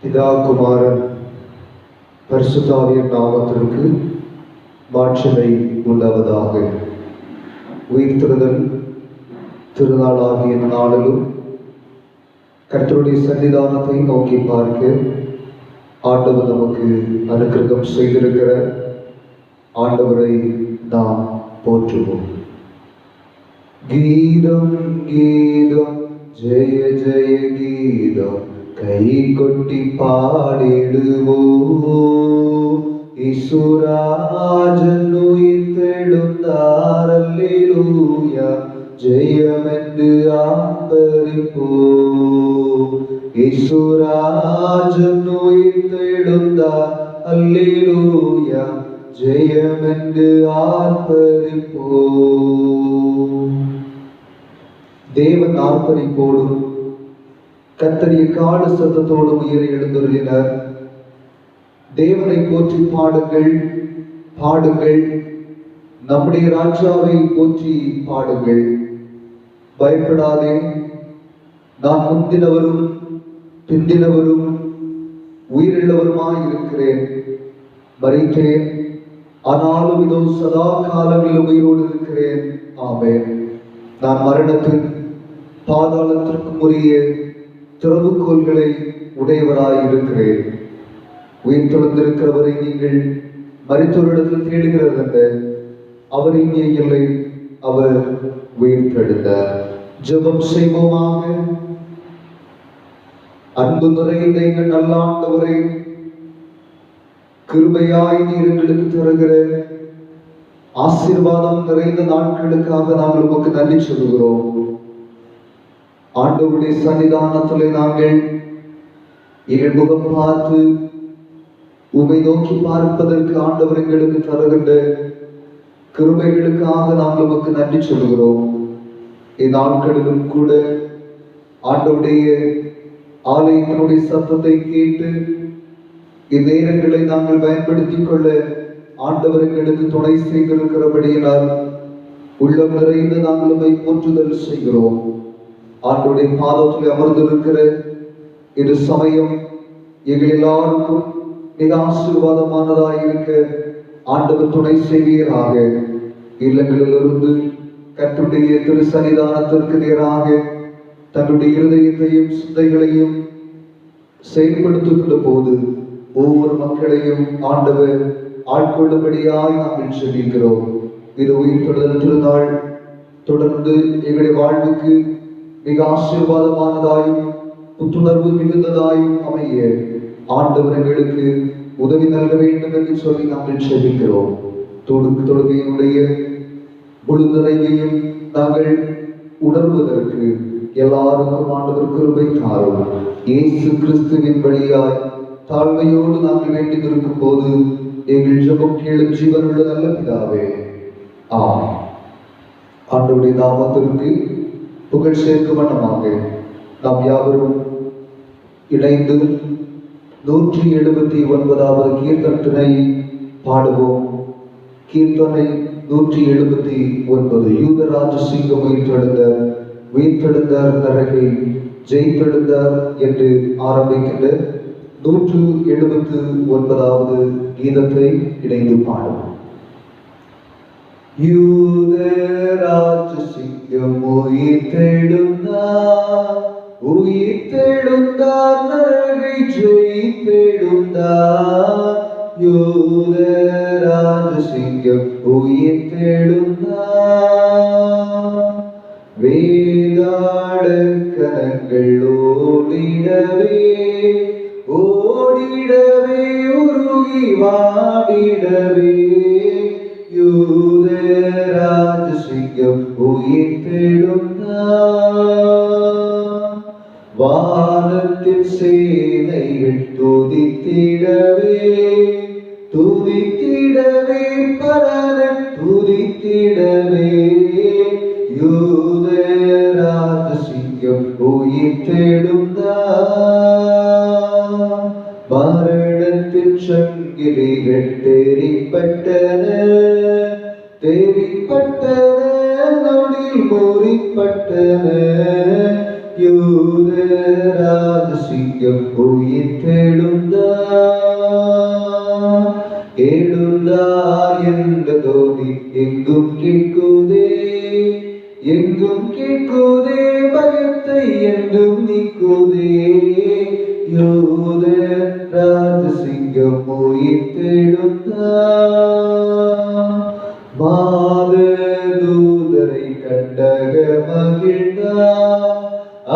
பிதா குமாரன் பரிசுத்தாவியின் நாமத்திற்கு மாட்சிமை உண்டாவதாக. உயிர்த்தெழுதல் திருநாளாகிய நாளிலும் கர்த்தருடைய சன்னிதானத்தை நோக்கி பார்க்க ஆண்டவர் நமக்கு அனுக்கிரகம் செய்திருக்கிற ஆண்டவரை நாம் போற்றுவோம். கீதம் கீதம் ஜெய ஜெய கீதம் கை கொட்டி பாடிடுவோம். இசுராஜன் உயிர்த்தெழுந்தார், அல்லேலூயா ஜெயமென்று ஆர்ப்பரிப்போம். இசுராஜன் உயிர்த்தெழுந்தார், அல்லேலூயா ஜெயமென்று ஆர்ப்பரிப்போம். தேவன் ஆர்ப்பரிப்போடும் கர்த்தருடைய காடு சத்தத்தோடும் உயிரை எழுந்துள்ளினர். தேவனை போற்றி பாடுங்கள், பாடுங்கள், நம்முடைய ராஜாவை போற்றி பாடுங்கள். பயப்படாதே, நான் முந்தினவரும் பிந்தினவரும் உயிரிழவருமாய் இருக்கிறேன். மரித்தேன், ஆனாலும் இதோ சதா காலங்களில் உயிரோடு இருக்கிறேன். ஆமென். நான் மரணத்தின் பாதாளத்திற்கும் உரிய திறவுகோல்களை உடையவராய் இருக்கிறேன். உயிர் தொடர்ந்திருக்கிறவரை நீங்கள் மரித்தோரிடத்தில் தேடுகிறதல்ல, அவர் இங்கே இல்லை, அவர் உயிர் தெழுந்தார். ஜெபம் செய்வோமாக. அன்பு நிறைந்த எங்கள் நல்ல ஆண்டவரே, கிருபையாய் நீர் எங்களுக்கு தருகிற ஆசீர்வாதம் நிறைந்த நாட்களுக்காக நாங்கள் உமக்கு நன்றி சொல்கிறோம். ஆண்டவருடைய சன்னிதானத்திலே நாங்கள் எங்கள் முகம் பார்த்து உம்மை நோக்கி பார்ப்பதற்கு ஆண்டவர் எங்களுக்கு தருகின்ற கிருபைகளுக்காக நாங்கள் உமக்கு நன்றி சொல்கிறோம். இந்நாட்களிலும் கூட ஆண்டவருடைய ஆலயத்தினுடைய சத்தத்தை கேட்டு இந்நேரங்களை நாங்கள் பயன்படுத்திக் கொள்ள ஆண்டவர் எங்களுக்கு துணை செய்திருக்கிறபடியினால் உள்ளம் நிறைந்து நாங்கள் உம்மை போற்றுதல் செய்கிறோம். ஆண்டவருடைய பாதத்தில் அமர்ந்திருக்கிற இது சமயம் எங்கள் எல்லாருக்கும் மிக ஆசீர்வாதமானதாக இருக்க ஆண்டவர் துணை செய்வீராக. இல்லங்களிலிருந்து கர்த்தருடைய திரு சன்னிதானத்திற்கு நேராக தன்னுடைய இருதயத்தையும் சிந்தைகளையும் செயல்படுத்துகின்ற போது ஒவ்வொரு மக்களையும் ஆண்டவர் ஆட்கொள்ளும்படியாய் நாங்கள் செல்கிறோம். இது உயிர்த்தெழுதல் திருநாள் தொடர்ந்து எங்களுடைய வாழ்வுக்கு மிக ஆசீர்வாதமானதாயும் புத்துணர்வு மிகுந்ததாயும் அமைய ஆண்டவர் எங்களுக்கு உதவி நல்க வேண்டும் என்று சொல்லி நாங்கள் செல்கிறோம். தொழுகையினுடைய முழு நிறைவையும் நாங்கள் உணர்வதற்கு எல்லாருக்கும் ஆண்டவர் கிருபை தாரும். இயேசு கிறிஸ்துவின் வழியாய் தாழ்மையோடு நாங்கள் வேண்டியிருக்கும் போது எங்கள் ஜெபம் கேளும் ஜீவனுள்ள நல்ல பிதாவே, ஆமென். ஆண்டவருடைய நாமத்திற்கு புகழ் சேர்க்கும் வண்ணமாக நாம் யாவரும் இணைந்து 179வது கீர்த்தனை பாடுவோம். கீர்த்தனை 179. யூதராஜ சிங்கம் உயிர்த்தெழுந்தார் நரகை ஜெயித்தெழுந்தார் என்று ஆரம்பிக்கின்ற 179வது கீதத்தை இணைந்து பாடுவோம். யூதராஜ சிங்கம் உயிர்த்தெழுந்தார் நரகை ஜெயித்தெழுந்தார். யூதராஜ சிங்கம் உயிர்த்தெழுந்தார். வேதாள கரங்கள் ஓடிடவே உருகி வாடிடவே யூதராஜ சிங்கம் உயிர்த்தெழுந்தார். வானத்தின் சேனைகள் துதித்திடவே பரனை துதித்திடவே யூதராஜ சிங்கம் உயிர்த்தெழுந்தார். மரணத்தின் சங்கிலிகள் தெரிப்பட்டன நொடி முறிப்பட்டன யூத ராஜசிங்கம் எழுந்தார் என்ற தோனி எங்கும் கேட்குதே, எங்கும் கேட்குதே, பயத்தை என்றும் நீக்குதே. யூத ராஜசிங்கம் உயிர்த்தெழுந்தார், மாத தூதரை கண்டக மகிழ்ந்தார்,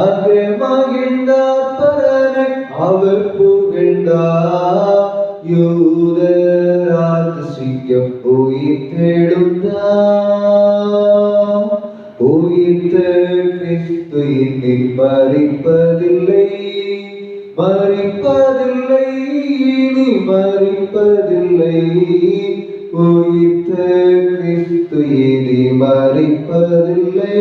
அங்கே மகிழ்ந்தார், பரனை அவர் புகழ்ந்தார். யூத ராஜசிங்கம் உயிர்த்தெழுந்தார், உயிர்த்த கிறிஸ்து இனி மரிப்பதில்லை, மரிப்பதில்லை, இனி மரிப்பதில்லை. உயிர்த்த கிறிஸ்து இனி மரிப்பதில்லை.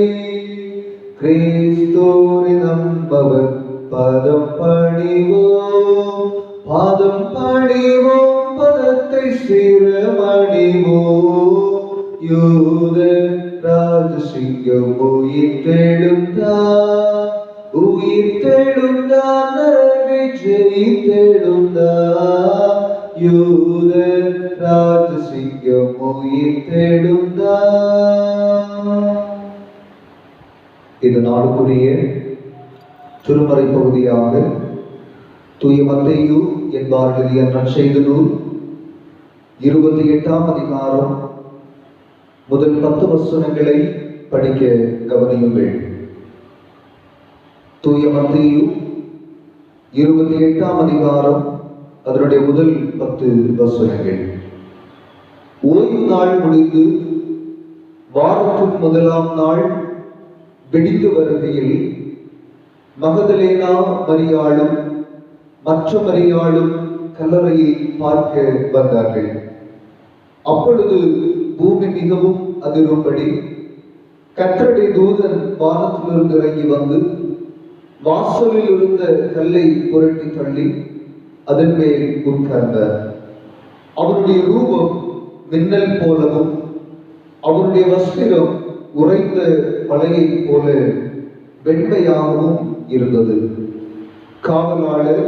கிறிஸ்துவை நம்பவர் பதம் பணிவோம், பாதம் பணிவோம், பதத்தை சிரமணிவோம். யூத ராஜசிங்கம் உயிர்த்தெழுந்தார், உயிர்த்தெழுந்தார், நரகை ஜெயித்தெழுந்தார். யூத ராஜசிங்கம் உயிர்த்தெழுந்தார். இந்த நாளுக்குரிய திருமறை பகுதியாக தூய மத்தேயு என்பார் எழுதிய நற்செய்தி நூல் 28ஆம் அதிகாரம் முதல் 10 வசனங்களை படிக்க கவனியுங்கள். தூய மத்தேயு 28ஆம் அதிகாரம் அதனுடைய முதல் 10 வசனங்கள். ஓய்வு நாள் முடிந்து வாரத்தின் முதலாம் நாள் வெடித்து வருகையில் மகதலேனா மரியாளும் மற்ற மரியாளும் கல்லறையை பார்க்க வந்தார்கள். அப்பொழுது பூமி மிகவும் அதிரும்படி கர்த்தருடைய தூதன் வானத்திலிருந்து இறங்கி வந்து வாசலில் இருந்த கல்லை புரட்டி தள்ளி அதன் மேல் உட்கார்ந்தார். அவருடைய ரூபம் மின்னல் போலவும் அவருடைய வஸ்திரம் உறைந்த மலையை போல வெண்மையாகவும் இருந்தது. காவலாளர்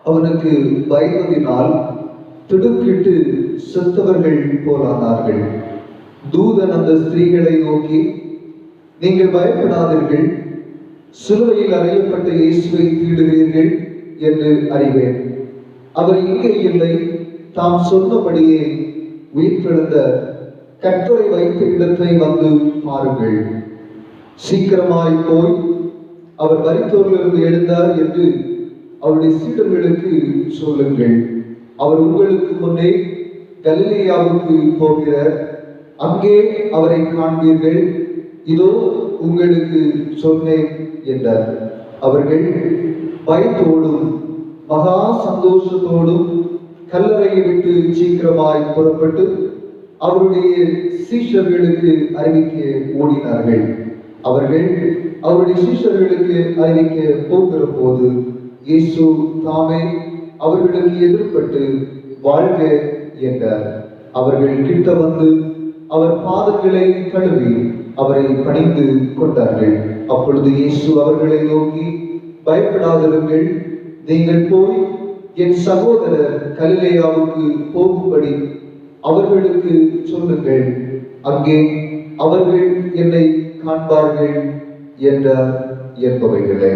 அவனுக்கு பயந்ததினால் திடுக்கிட்டு செத்தவர்கள் போலானார்கள். தூதன் அந்த ஸ்திரீகளை நோக்கி, நீங்கள் பயப்படாதீர்கள், சிலுவையில் அறையப்பட்ட இயேசுவை தேடுகிறீர்கள் என்று அறிவேன். அவர் இங்கே இல்லை, தாம் சொன்னபடியே உயிர்த்தெழுந்த கர்த்தரை வைத்த இடத்தை வந்து பாருங்கள். சீக்கிரமாய் போய் அவர் மரித்தோரிலிருந்து எழுந்தார் என்று அவருடைய சீடர்களுக்கு சொல்லுங்கள். அவர் உங்களுக்கு முன்னே கலிலேயாவுக்கு போகிறார், அங்கே அவரை காண்பீர்கள், இதோ உங்களுக்கு சொன்னேன் என்றார். அவர்கள் பயத்தோடும் மகா சந்தோஷத்தோடும் கல்லறையை விட்டு சீக்கிரமாய் புறப்பட்டு அவருடைய சீஷர்களுக்கு அறிவிக்க ஓடினார்கள். அவர்கள் அவருடைய சீஷர்களுக்கு அறிவிக்க போகிற போது இயேசு தாமே அவர்களுக்கு எதிர்பட்டு வாழ்க என்றார். அவர்கள் கிட்ட வந்து அவர் பாதங்களை கழுவி அவரை பணிந்து கொண்டார்கள். அப்பொழுது இயேசு அவர்களை நோக்கி, பயப்படாதிருங்கள், நீங்கள் போய் என் சகோதரர் கலிலேயாவுக்கு போகும்படி அவர்களுக்கு சொல்லுங்கள், அங்கே அவர்கள் என்னை காண்பார்கள் என்றார் என்பவைகளே.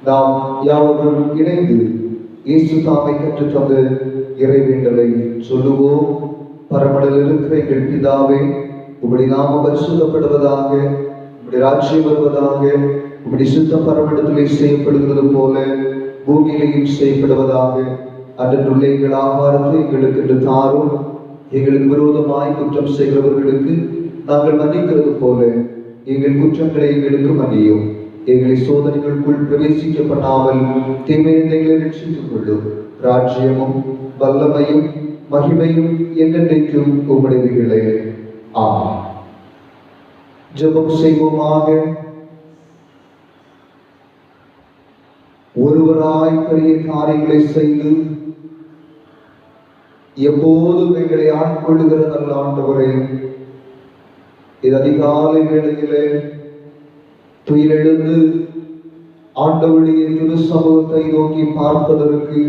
நாம் யாவரும் இணைந்து இயேசு தாமை கற்றுத்தந்த இறைவேண்டலை சொல்லுவோம். பரமடலில் இருக்கிற எங்கள் பிதாவே, உம்முடைய நாமம் பரிசுத்தப்படுவதாக, உம்முடைய ராஜ்யம் வருவதாக, உம்முடைய சித்தம் பரமடத்திலே செய்யப்படுகிறது போல பூமியிலேயும் செய்யப்படுவதாக. அன்றுள்ள எங்கள் ஆகாரத்தை எங்களுக்கு என்று தாரும். எங்களுக்கு விரோதமாய் குற்றம் செய்கிறவர்களுக்கு நாங்கள் மன்னிக்கிறது போல எங்கள் குற்றங்களை எங்களுக்கு மன்னியும். எங்களை சோதனைகளுக்குள் பிரவேசிக்க பண்ணாமல் தீமையை ரட்சித்துக் கொள்ளும். ராஜ்யமும் வல்லமையும் மகிமையும் என்றென்றைக்கும் உம்முடையவைகளே. ஆமென். ஜெபம் செய்வோமாக. ஒருவராய் பெரிய காரியங்களை செய்து எப்போதும் எங்களை ஆட்கொள்ளுகிற நல்ல ஆண்டவரே, இது அதிகாலை வேளையிலே துயிலெழுந்து ஆண்டவருடைய திரு சமூகத்தை நோக்கி பார்ப்பதற்கு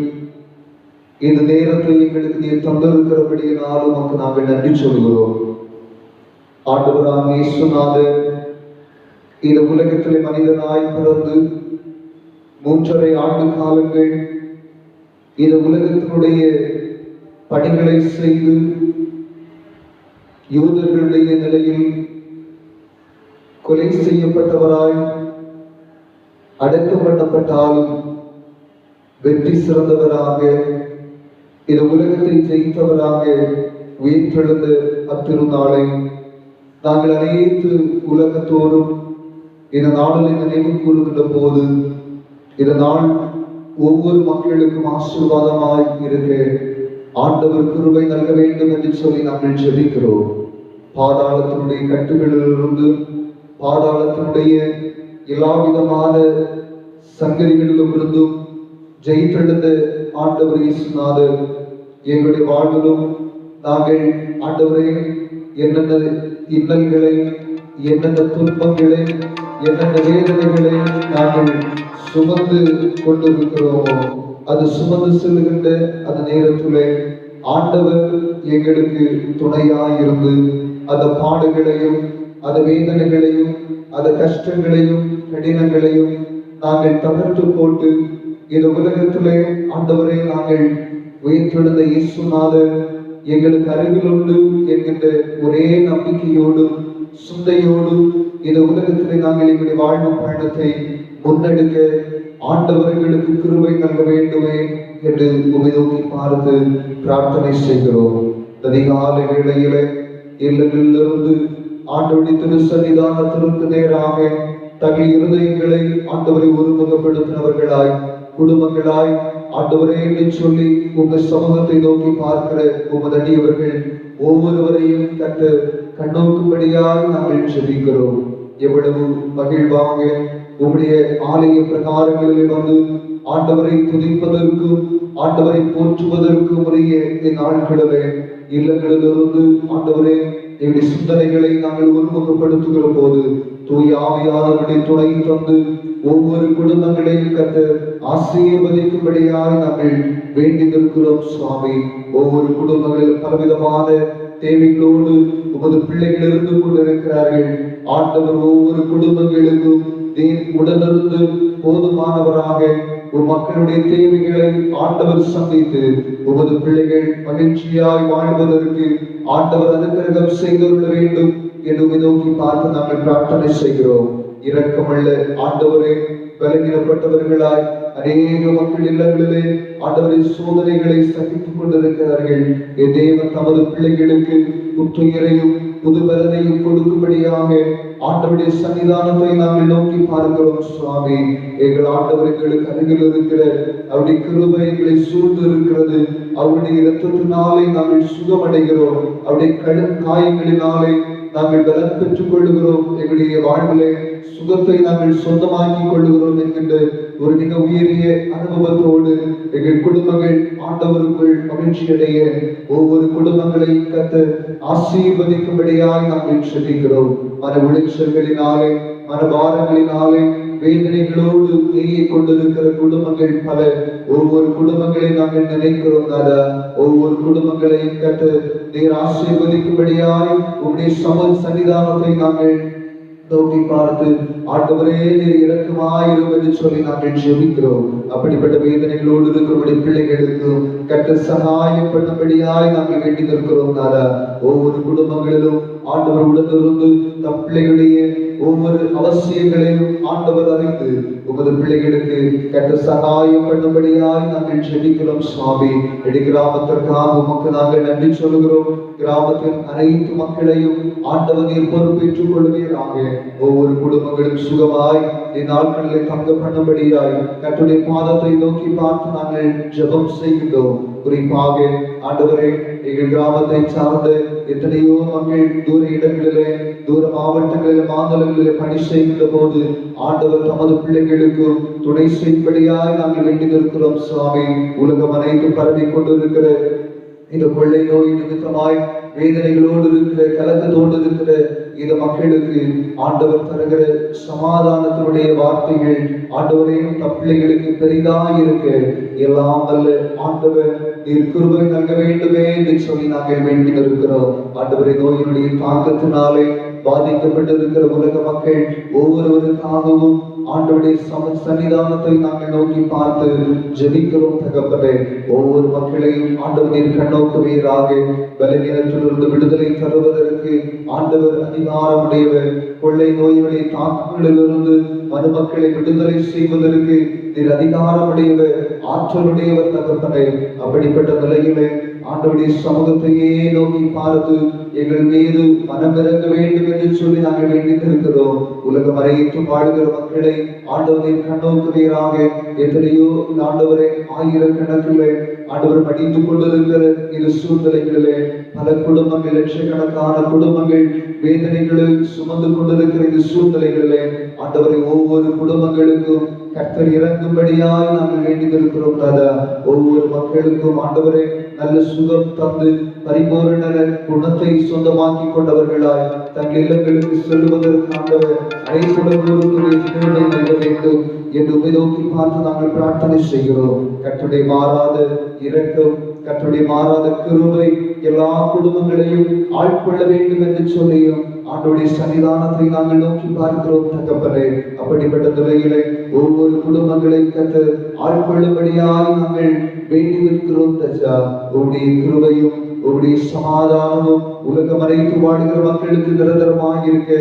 இந்த நேரத்தை எங்களுக்கு நீர் தந்திருக்கிறபடியினால் உமக்கு நாங்கள் நன்றி சொல்கிறோம். ஆண்டவராக இயேசுநாதர் இந்த உலகத்திலே மனிதனாய் பிறந்து 3.5 ஆண்டு காலங்கள் இந்த உலகத்தினுடைய பணிகளை செய்து யூதர்களுடைய நிலையில் கொலை செய்யப்பட்டவராய் அடக்கம் பண்ணப்பட்டாலும் வெற்றி சிறந்தவராக இந்த உலகத்தை ஜெயித்தவராக உயிர்த்தெழுந்த அத்திருநாளை நாங்கள் அனைத்து உலகத்தோறும் இந்த நாளில் நினைவு கூறுகின்ற போது இந்த நாள் ஒவ்வொரு மக்களுக்கும் ஆசீர்வாதமாய் இருக்க ஆண்டவர் கிருபை நல்க வேண்டும் என்று சொல்லி நாங்கள் ஜெபிக்கிறோம். பாதாளத்தினுடைய கட்டுகளிலிருந்து பாதாளத்தினுடைய எல்லா விதமான சங்கதிகளிலிருந்தும் ஜெயித்தெழுந்த ஆண்டவர் இயேசுநாதர் எங்களுடைய வாழ்விலும் நாங்கள் ஆண்டவரே என்னென்ன இன்னல்களை என்னென்ன துன்பங்களை என்னென்ன வேதனைகளை நாங்கள் சுமந்து கொண்டிருக்கிறோமோ அது சுமந்து செல்லுகின்ற அந்த நேரத்திலே ஆண்டவர் எங்களுக்கு துணையாயிருந்து அந்த பாடுகளையும் அந்த வேதனைகளையும் அந்த கஷ்டங்களையும் கடினங்களையும் நாங்கள் தகர்த்து போட்டு இந்த உலகத்திலே ஆண்டவரை நாங்கள் உயிர்த்தெழுந்த இயேசுநாதர் எங்களுக்கு அருகில் உண்டு என்கின்ற ஒரே நம்பிக்கையோடும் சிந்தையோடும் இந்த உலகத்திலே நாங்கள் எங்களுடைய வாழ்வு பயணத்தை முன்னெடுக்க ஆண்டவர்களுக்கு கிருபை நல்க வேண்டுமே என்று உமை நோக்கி பார்த்து பிரார்த்தனை செய்கிறோம். அதிகாலை வேளையிலே இல்லங்களிலிருந்து ஆண்டவருடைய திருசன்னிதானத்திற்கு நேராக தங்கள் இருதயங்களை ஆண்டவரை ஒருமுகப்படுத்தினவர்களாய் குடும்பங்களாய் ஆண்டவரே என்று சொல்லி உங்கள் சமூகத்தை நோக்கி பார்க்கிற உமது அடியவர்கள் ஒவ்வொருவரையும் கற்று கண்ணோக்கும்படியாய் நாங்கள் ஜெபிக்கிறோம். எவ்வளவு மகிழ்வாக உங்களுடைய ஆலய பிரகாரங்களில் வந்து ஆண்டவரை துதிப்பதற்கும் ஆண்டவரை போற்றுவதற்கும் உரிய நாட்களிலே இல்லங்களிலிருந்து ஆண்டவரே எங்களுடைய சிந்தனைகளை நாங்கள் ஒருமுகப்படுத்துகிற போது தூய ஆவியானவருடைய துணை தந்து ஒவ்வொரு குடும்பங்களையும் கற்று ஆசீர்வதிக்கும்படியாய் நாங்கள் வேண்டி நிற்கிறோம். சுவாமி, ஒவ்வொரு குடும்பங்களில் பலவிதமான தேவைகளோடு உமது பிள்ளைகள் இருந்து கொண்டிருக்கிறார்கள். ஆண்டவர் ஒவ்வொரு குடும்பங்களுக்கும் உடனிருந்து போதுமானவராக மக்களுடைய தேவைகளை ஆண்டவர் சந்தித்து உமது பிள்ளைகள் மகிழ்ச்சியாய் வாழ்வதற்கு ஆண்டவர் அனுக்கிரகம் செய்துள்ள வேண்டும் என்று நோக்கி பார்த்து நாங்கள் பிரார்த்தனை செய்கிறோம். இரக்கமுள்ள ஆண்டவரே, பலகீனப்பட்டவர்களாய் அநேக மக்கள் இல்லங்களிலே ஆண்டவரை சோதனைகளை சகித்துக் கொண்டிருக்கிறார்கள். தேவன் தமது பிள்ளைகளுக்கு புத்துயிரையும் புது பலனையும் கொடுக்கும்படியாக ஆண்டவருடைய சன்னிதானத்தை நாங்கள் நோக்கி பார்க்கிறோம். சுவாமி, எங்கள் ஆண்டவர்களுக்கு அருகில் இருக்கிற அவருடைய கிருபை எங்களை சூழ்ந்து இருக்கிறது. அவருடைய இரத்தத்தினாலே நாங்கள் சுகமடைகிறோம். அவருடைய கடும் காயங்களினாலே நாங்கள் பலன் பெற்றுக் கொள்ளுகிறோம். எங்களுடைய வாழ்விலே சுகத்தை நாங்கள் சொந்தமாக்கி கொள்ளுகிறோம் என்கின்ற ஒரு மிக உயரிய அனுபவத்தோடு எங்கள் குடும்பங்கள் ஆண்டவருக்குள் மகிழ்ச்சி அடைய ஒவ்வொரு குடும்பங்களை கற்று ஆசீர்வதிக்கும்படியாய் நாங்கள் செபிக்கிறோம். மன உளைச்சல்களினாலே மனபாரங்களினாலே வேதனைகளோடு ஏங்கிக் கொண்டிருக்கிற குடும்பங்கள் பல. ஒவ்வொரு குடும்பங்களை நாங்கள் நினைக்கிறோம். ஒவ்வொரு குடும்பங்களையும் கற்று நீர் ஆசீர்வதிக்கும்படியாய் உங்களுடைய சன்னிதானத்தை நாங்கள் நோக்கி பார்த்து ஆண்டவரே நீர் இரக்கமாயிரும் என்று சொல்லி நாங்கள் ஜெபிக்கிறோம். அப்படிப்பட்ட வேதனைகளோடு இருக்கிற பிள்ளைகளுக்கும் கற்று சகாயம் பண்ணும்படியாய் நாங்கள் வேண்டி நிற்கிறோம். ஒவ்வொரு குடும்பங்களிலும் ஆண்டவர் உடனிருந்து தம் பிள்ளைகளுடைய ஒவ்வொரு அவசியங்களையும் ஆண்டவர் அறிந்து உமது பிள்ளைகளுக்கு கற்று சகாயம் பண்ணும்படியாய் நாங்கள் ஜெபிக்கிறோம். சுவாமி, கிராமத்திற்காக உமக்கு நாங்கள் நன்றி சொல்கிறோம். கிராமத்தின் அனைத்து மக்களையும் ஆண்டவர் நீர் பொறுப்பேற்றுக் கொள்வீராக. ஒவ்வொரு குடும்பங்களும் சுகமாய் இந்நாட்களில் தங்க பண்ணும்படியாய் கர்த்தருடைய பாதத்தை நோக்கி பார்த்து நாங்கள் ஜெபம் செய்கிறோம். குறிப்பாக ஆண்டவரே, எங்கள் கிராமத்தை சார்ந்த எத்தனையோ மக்கள் தூர இடங்களிலே தூர மாவட்டங்களிலே மாநிலங்களிலே பணி செய்கின்ற போது ஆண்டவர் தமது பிள்ளைகளுக்கு துணை செய்யும்படியாய் நாங்கள் வேண்டி நிற்கிறோம். சுவாமி, உலகம் அனைத்தும் பரவி கொண்டிருக்கிற இந்த கொள்ளை நோய் நிமித்தமாய் வேதனைகளோடு இருக்கிற, கலக்கத்தோடு இருக்கிற இந்த மக்களுக்கு ஆண்டவர் தருகிற சமாதானத்தினுடைய வார்த்தைகள் ஆண்டவரையும் தப்பிள்ளைகளுக்கு பெரிதாக இருக்க எல்லாம் வல்ல ஆண்டவர் நீர் கிருபை நல்க வேண்டுமே என்று சொல்லி நாங்கள் வேண்டி இருக்கிறோம். ஆண்டவரை நோயினுடைய தாக்கத்தினாலே பாதிக்கப்பட்டிருக்கிற உலக மக்கள் ஒவ்வொருவருக்காகவும் ஆண்டவருடைய சன்னிதானத்தை நாங்கள் நோக்கி பார்த்து ஜெபிக்கிறோம். தகப்பனே, ஒவ்வொரு மக்களையும் ஆண்டவர் நீர் கண்ணோக்குவீராக. பலவீனத்திலிருந்து விடுதலை தருவதற்கு ஆண்டவர் அதிகாரமுடையவர். கொள்ளை நோயுடைய தாக்கங்களிலிருந்து மனுமக்களை விடுதலை செய்வதற்கு நீர் அதிகாரமுடையவர், ஆற்றலுடையவர். தகப்பனே, அப்படிப்பட்ட நிலையிலே ஆண்டவருடைய சமூகத்தையே நோக்கி பார்த்து எங்கள் மீது மனமிறங்க வேண்டும் என்று சொல்லி நாங்கள் வேண்டி இருக்கிறோம். உலகம் அறையிட்டு வாழ்கிற மக்களை ஆண்டவரை கண்ணோக்குவீராக. எத்தனையோ ஆண்டவரை ஆயிரக்கணக்கில் ஆண்டவர் மடிந்து கொண்டிருக்கிற இந்த சூழ்நிலைகளிலே பல குடும்பங்கள், லட்சக்கணக்கான குடும்பங்கள் வேதனைகளை சுமந்து கொண்டிருக்கிற இந்த சூழ்நிலைகளிலே ஆண்டவரை ஒவ்வொரு குடும்பங்களுக்கும் கர்த்தர் இறங்கும்படியாய் நாங்கள் வேண்டியிருக்கிறோம். தாதா, ஒவ்வொரு மக்களுக்கும் ஆண்டவரை நல்ல சுகம் தந்து பரிபூரண குணத்தை சொந்தமாக்கி கொண்டவர்களாய் தங்கள் இல்லங்களுக்கு செல்வதற்கு ஆண்டவர் வேண்டும் என்று நோக்கி பார்த்து நாங்கள் பிரார்த்தனை செய்கிறோம். கர்த்தருடைய மாறாத இரக்கம், கர்த்தருடைய மாறாத கிருபை எல்லா குடும்பங்களையும் ஆட்கொள்ள வேண்டும் என்று சொல்லியும் ஆண்டவருடைய சன்னிதானத்தை நாங்கள் நோக்கி பார்க்கிறோம். தகப்பனே, அப்படிப்பட்ட நிலையிலே ஒவ்வொரு குடும்பங்களை கர்த்தர் ஆட்கொள்ளும்படியாய் நாங்கள் வேண்டி நிற்கிறோம். ராஜா, உங்களுடைய கிருபையும் உங்களுடைய சமாதானமும் உலகம் அனைத்து வாழ்கிற மக்களுக்கு நிரந்தரமாக இருக்க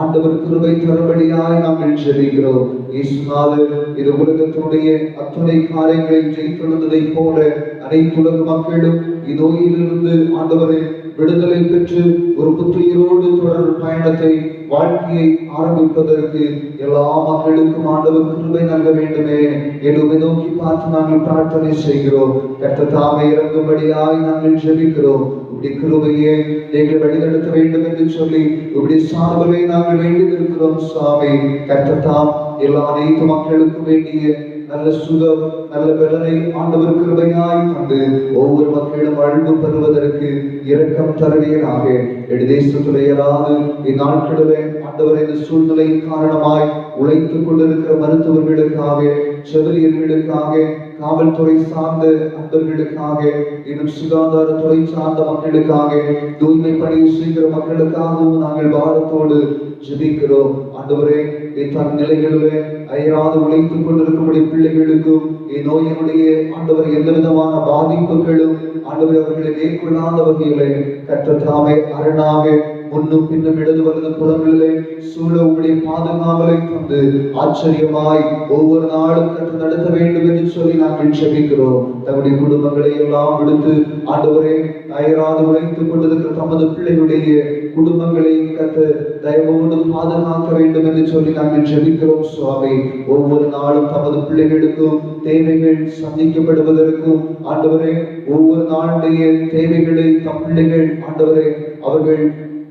ஆண்டவர் கிருபை தரும்படியாய் நாங்கள் ஜெபிக்கிறோம். இயேசுநாதர் இது உலகத்தினுடைய அத்துணை காரியங்களை ஜெயித்தெழுந்ததை போல அனைத்து உலக மக்களும் இந்நோயிலிருந்து ஆண்டவரை விடுதலை பெற்று ஒரு புத்துயிரோடு தொடர் பயணத்தை, வாழ்க்கையை ஆரம்பிப்பதற்கு எல்லா மக்களுக்கும் ஆண்டவர் கிருபை நல்க வேண்டுமே என்று நோக்கி பார்த்து நாங்கள் பிரார்த்தனை செய்கிறோம். கர்த்தர் தாமே இறங்கும்படியாய் நாங்கள் ஜெபிக்கிறோம். உடைய கிருபையை எங்களை வழிநடத்த வேண்டும் என்று சொல்லி உடைய சார்பலை நாங்கள் வேண்டி இருக்கிறோம். சுவாமி, கர்த்தர் தாம் எல்லா அனைத்து மக்களுக்கும் வேண்டிய நல்ல சுகம், நல்ல பலனை ஆண்டவர் கிருபையாய் தந்து ஒவ்வொரு மக்களும் வாழ்வு பெறுவதற்கு இரக்கம் தருவீராக. தேசத்துறையராது இந்நாட்களிலே ஆண்டவர் இந்த சூழ்நிலை காரணமாய் உழைத்துக் கொண்டிருக்கிற மருத்துவர்களுக்காக, செவிலியர்களுக்காக, காவல்துறை சார்ந்த அன்பர்களுக்காக, இன்னும் சுகாதாரத்துறை சார்ந்த மக்களுக்காக, தூய்மை பணி செய்கிற மக்களுக்காகவும் நாங்கள் பாரத்தோடு ஜெபிக்கிறோம். ஆண்டவரே, தன் நிலைகளிலே அயராது உழைத்துக் கொண்டிருக்கக்கூடிய பிள்ளைகளுக்கும் இந்நோயினுடைய ஆண்டவர் எந்த விதமான பாதிப்புகளும் ஆண்டவர் அவர்களை மேற்கொள்ளாத வகையிலே கர்த்தர் தாமே அரணாக முன்னும் பின்னும் இடது வலது புறங்களிலே சூழ உங்களுடைய பாதுகாவலை தந்து ஆச்சரியமாய் ஒவ்வொரு நாளும் கற்று நடத்த வேண்டும் என்று சொல்லி நாங்கள் ஜெபிக்கிறோம். தங்களுடைய குடும்பங்களை எல்லாம் விடுத்து ஆண்டவரே அயராது உழைத்துக் கொண்டிருக்கிற தமது பிள்ளைகளுடைய குடும்பங்களை கற்று தயவோடு பாதுகாக்க வேண்டும் என்று சொல்லி நாங்கள் ஜெபிக்கிறோம். சுவாமி, ஒவ்வொரு நாளும் தமது பிள்ளைகளுக்கும் தேவைகள் சந்திக்கப்படுவதற்கும் ஆண்டவரே ஒவ்வொரு நாளுடைய தேவைகளை தம் பிள்ளைகள் ஆண்டவரே அவர்கள்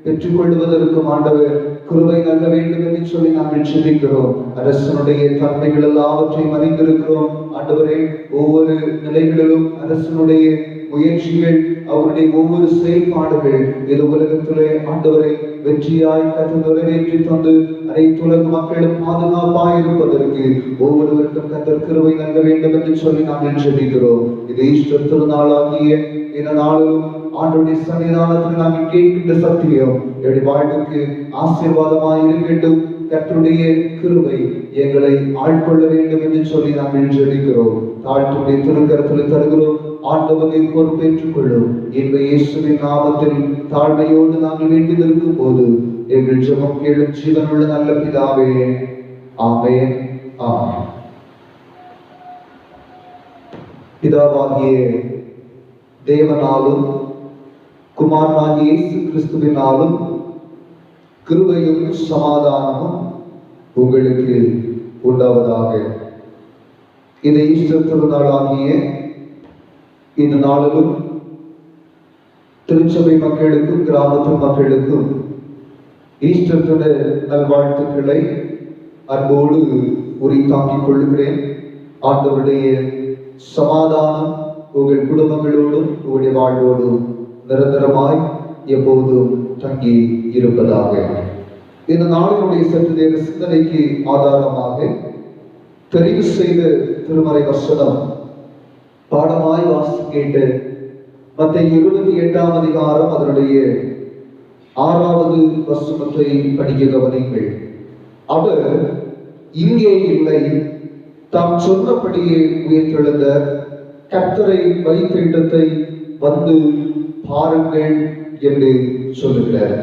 பெற்றுக்கொள்வதற்கும் ஆண்டவர் கிருபை நல்க வேண்டும் என்று சொல்லி நாங்கள் ஜெபிக்கிறோம். அரசனுடைய தன்மைகள் எல்லாவற்றையும் அறிந்திருக்கிறோம். ஆண்டவரே, ஒவ்வொரு நிலைகளிலும் அரசனுடைய முயற்சிகள், அவருடைய ஒவ்வொரு செயல்பாடுகள் இது உலகத்திலே ஆண்டவரை வெற்றியாய் கற்று நிறைவேற்றி தந்து அனைத்து உலக மக்களும் பாதுகாப்பாய் இருப்பதற்கு ஒவ்வொருவருக்கும் கர்த்தர் கிருபை நல்க வேண்டும் என்று சொல்லி நாங்கள் ஜெபிக்கிறோம். இது ஈஸ்டர் திருநாளாகிய இந்த நாளிலும் ஆண்டவருடைய சன்னிதானத்தில் நாங்கள் கேட்கின்ற சத்தியம் என்னுடைய வாழ்வுக்கு ஆசீர்வாதமாய் இருக்கட்டும். கர்த்தருடைய கிருபை எங்களை ஆட்கொள்ள வேண்டும் என்று சொல்லி நாங்கள் ஜெபிக்கிறோம். தாழ்த்துடைய திருக்கரத்தில் தருகிறோம். ஆண்டவரை பொறுப்பேற்றுக் கொள்ளும். இன்று இயேசுவின் நாமத்தில் தாழ்மையோடு நாங்கள் வேண்டி நிற்கும் போது எங்கள் ஜெபம் கேளும் ஜீவனுள்ள நல்ல பிதாவே, ஆமென். ஆமென். பிதாவாகிய தேவனாலும் குமாரனாகிய இயேசு கிறிஸ்துவினாலும் கிருபையும் சமாதானமும் உங்களுக்கு உண்டாவதாக. இந்த ஈஸ்டர் திருநாளாகிய இந்த நாளிலும் திருச்சபை மக்களுக்கும் கிராமத்து மக்களுக்கும் ஈஸ்டர் தின நல்வாழ்த்துக்களை அன்போடு உரித்தாக்கிக் கொள்கிறேன். ஆண்டவருடைய சமாதானம் உங்கள் குடும்பங்களோடும் உங்களுடைய வாழ்வோடும் நிரந்தரமாய் எப்போதும் தங்கி இருப்பதாக. இந்த நாளினுடைய சற்று நேர சிந்தனைக்கு ஆதாரமாக தெரிவு செய்த திருமறை வசனம் பாடமாய் வாசி கேட்டு மத்தேயு 28ஆம் அதிகாரம் அதனுடைய 6வது வசனத்தை படிக்க கவனிங்கள். அவர் இங்கே இல்லை, தாம் சொன்னபடியே உயிர்த்தெழுந்த கர்த்தரை வைத்த இடத்தை வந்து பாருங்கள் என்று சொல்லுகிறார்.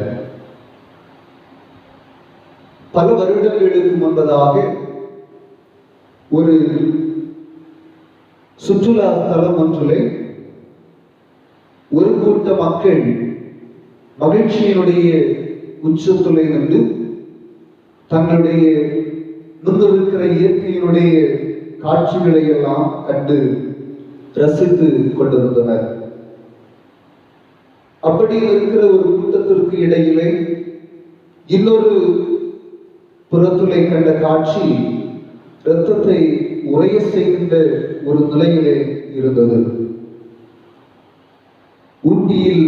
பல வருடங்களுக்கு முன்பதாக ஒரு சுற்றுலா தலம் ஒன்றிலே ஒரு கூட்ட மக்கள் மகிழ்ச்சியினுடைய உச்சத்துளை நின்று தங்களுடைய முன்னிருக்கிற இயற்கையினுடைய காட்சிகளை எல்லாம் கண்டு ரசித்து கொண்டிருந்தனர். அப்படி இருக்கிற ஒரு கூட்டத்திற்கு இடையிலே இன்னொரு புறத்துளை கண்ட காட்சி இரத்தத்தை உறைய செய்கின்ற ஒரு நிலையிலே இருந்தது. ஊட்டியில்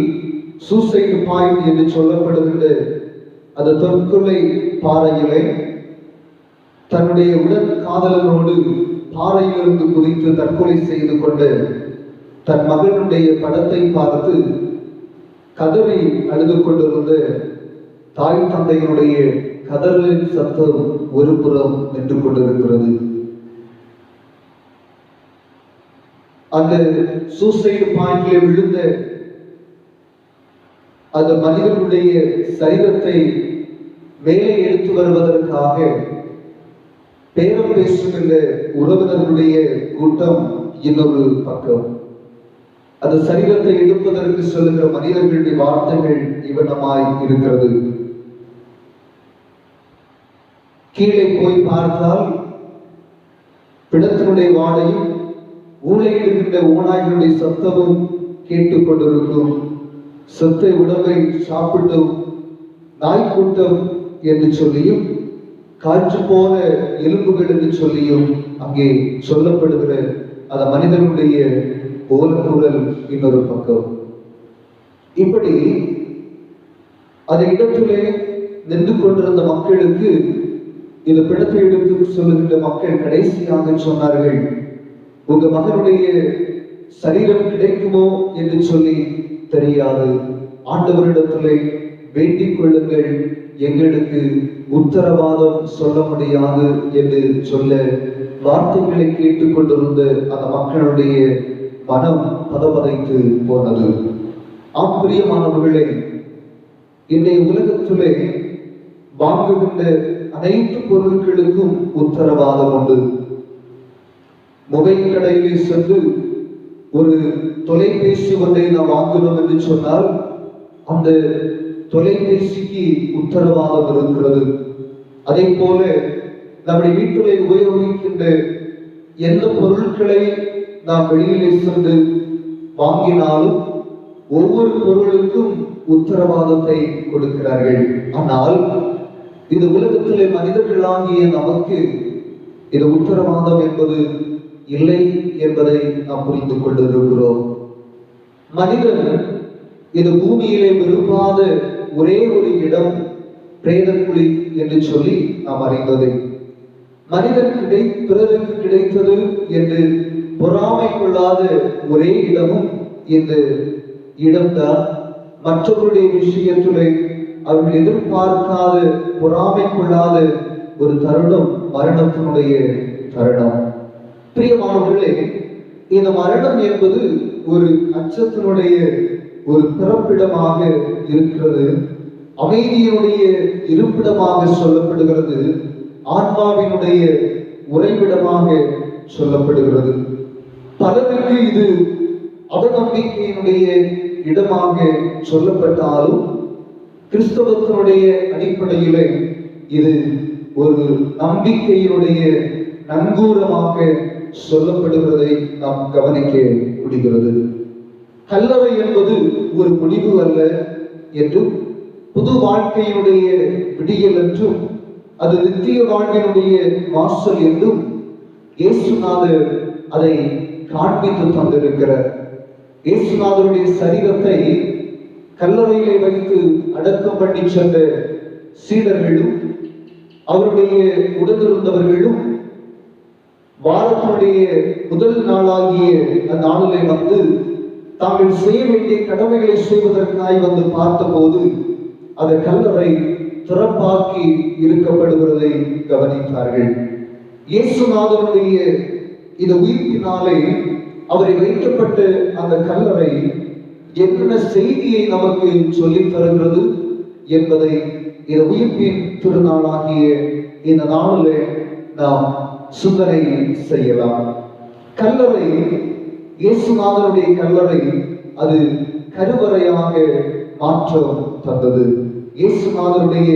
சூசைட் பாயிண்ட் என்று சொல்லப்படுகின்ற அந்த தற்கொலை பாறையிலே தன்னுடைய உடன் காதலனோடு பாறையிலிருந்து குதித்து தற்கொலை செய்து கொண்டு தன் மகனுடைய படத்தை பார்த்து கதறி அழுது கொண்டிருந்த தாய் தந்தையினுடைய கதறலின் சத்தம் ஒரு புறம் நின்று கொண்டிருக்கிறது. அந்த சூசைட் பாயிண்டில் விழுந்த அந்த மனிதனுடைய சரீரத்தை மேலே எடுத்து வருவதற்காக பேரம் பேசுகின்ற உறவினர்களுடைய கூட்டம் இன்னொரு பக்கம். அந்த சரீரத்தை எடுப்பதற்கு சொல்லுகிற மனிதர்களுடைய வார்த்தைகள் இவனமாய் இருக்கிறது. கீழே போய் பார்த்தால் பிணத்தினுடைய வாடையும் ஊழையிடுகின்ற ஓநாய்களுடைய சத்தமும் கேட்டுக்கொண்டிருக்கும். செத்த உணவை சாப்பிட்டும் நாய்க்கூட்டம் என்று சொல்லியும் காற்று போன எலும்புகள் என்று சொல்லியும் அங்கே சொல்லப்படுகிற அந்த மனிதனுடைய ஓலக்குரல் இன்னொரு பக்கம். இப்படி அந்த இடத்திலே நின்று கொண்டிருந்த மக்களுக்கு இந்த பிணத்தை எடுத்து சொல்லுகின்ற மக்கள் கடைசியாக சொன்னார்கள், உங்க மகனுடைய சரீரம் கிடைக்குமோ என்று சொல்லி தெரியாது, ஆண்டவரிடத்திலே வேண்டிக் கொள்ளுங்கள், எங்களுக்கு உத்தரவாதம் சொல்ல முடியாது என்று சொல்ல வார்த்தைகளை கேட்டுக்கொண்டிருந்த அந்த மக்களுடைய மனம் பதபதைத்து போனது. ஆச்சரியமானவர்களே, இன்றைய உலகத்திலே வாங்குகின்ற அனைத்து பொருட்களுக்கும் உத்தரவாதம் உண்டு. மொபைல் கடையிலே சென்று ஒரு தொலைபேசி ஒன்றை நாம் வாங்கணும் என்று சொன்னால் அந்த தொலைபேசிக்கு உத்தரவாதம் இருக்கிறது. அதே போல நம்முடைய வீட்டிலே உபயோகிக்கின்ற எந்த பொருட்களை நாம் வெளியிலே சென்று வாங்கினாலும் ஒவ்வொரு பொருளுக்கும் உத்தரவாதத்தை கொடுக்கிறார்கள். ஆனால் இந்த உலகத்திலே மனிதர்களாகிய நமக்கு இது உத்தரவாதம் என்பது இல்லை என்பதை நாம் புரிந்து கொண்டிருக்கிறோம். மனிதன் இந்த பூமியிலே விரும்பாத ஒரே ஒரு இடம் பிரேதக்குழி என்று சொல்லி நாம் அறிந்ததை, மனிதன் பிறருக்கு கிடைத்தது என்று பொறாமை கொள்ளாத ஒரே இடமும் இந்த இடம்தான். மற்றவருடைய விஷயத்திலே அவர்கள் எதிர்பார்க்காத பொறாமை கொள்ளாத ஒரு தருணம் மரணத்தினுடைய தருணம். பிரியமானவர்களே, இந்த மரணம் என்பது ஒரு அச்சத்தினுடைய ஒரு பிறப்பிடமாக இருக்கிறது, அமைதியினுடைய இருப்பிடமாக சொல்லப்படுகிறது, ஆன்மாவினுடைய உறைவிடமாக சொல்லப்படுகிறது. பலருக்கு இது அவநம்பிக்கையினுடைய இடமாக சொல்லப்பட்டாலும் கிறிஸ்தவத்தினுடைய அடிப்படையிலே இது ஒரு நம்பிக்கையினுடைய நங்கூரமாக சொல்லப்படுகிறதை நாம் கவனிக்க முடிகிறது. கல்லறை என்பது ஒரு முடிவு அல்ல என்றும், புது வாழ்க்கையினுடைய விடியல் என்றும், அது நித்திய வாழ்வினுடைய வாசல் என்றும் இயேசுநாதர் அதை காண்பித்து தந்திருக்கிறார். இயேசுநாதருடைய சரீரத்தை கல்லறையிலே வைத்து அடக்கம் பண்ணி சென்ற சீடர்களும் அவருடைய உடனிருந்தவர்களும் வாரத்தினுடைய முதல் நாளாகிய அந்நாளிலே வந்து தாங்கள் செய்ய வேண்டிய கடமைகளை செய்வதற்காய் வந்து பார்த்தபோது அந்த கல்லறை திறப்பாக்கி இருக்கப்படுகிறதை கவனித்தார்கள். இயேசுநாதனுடைய இந்த உயிர்ப்பினாலே அவரை வைக்கப்பட்ட அந்த கல்லறை என்ன செய்தியை நமக்கு சொல்லித் தருகிறது என்பதை இந்த உயிர்ப்பின் திருநாளாகிய இந்த நாளிலே நாம் சிந்தனை செய்யலாம். கல்லறை, இயேசுநாதனுடைய கல்லறை அது கருவறையாக மாற்றம் தந்தது. இயேசுநாதனுடைய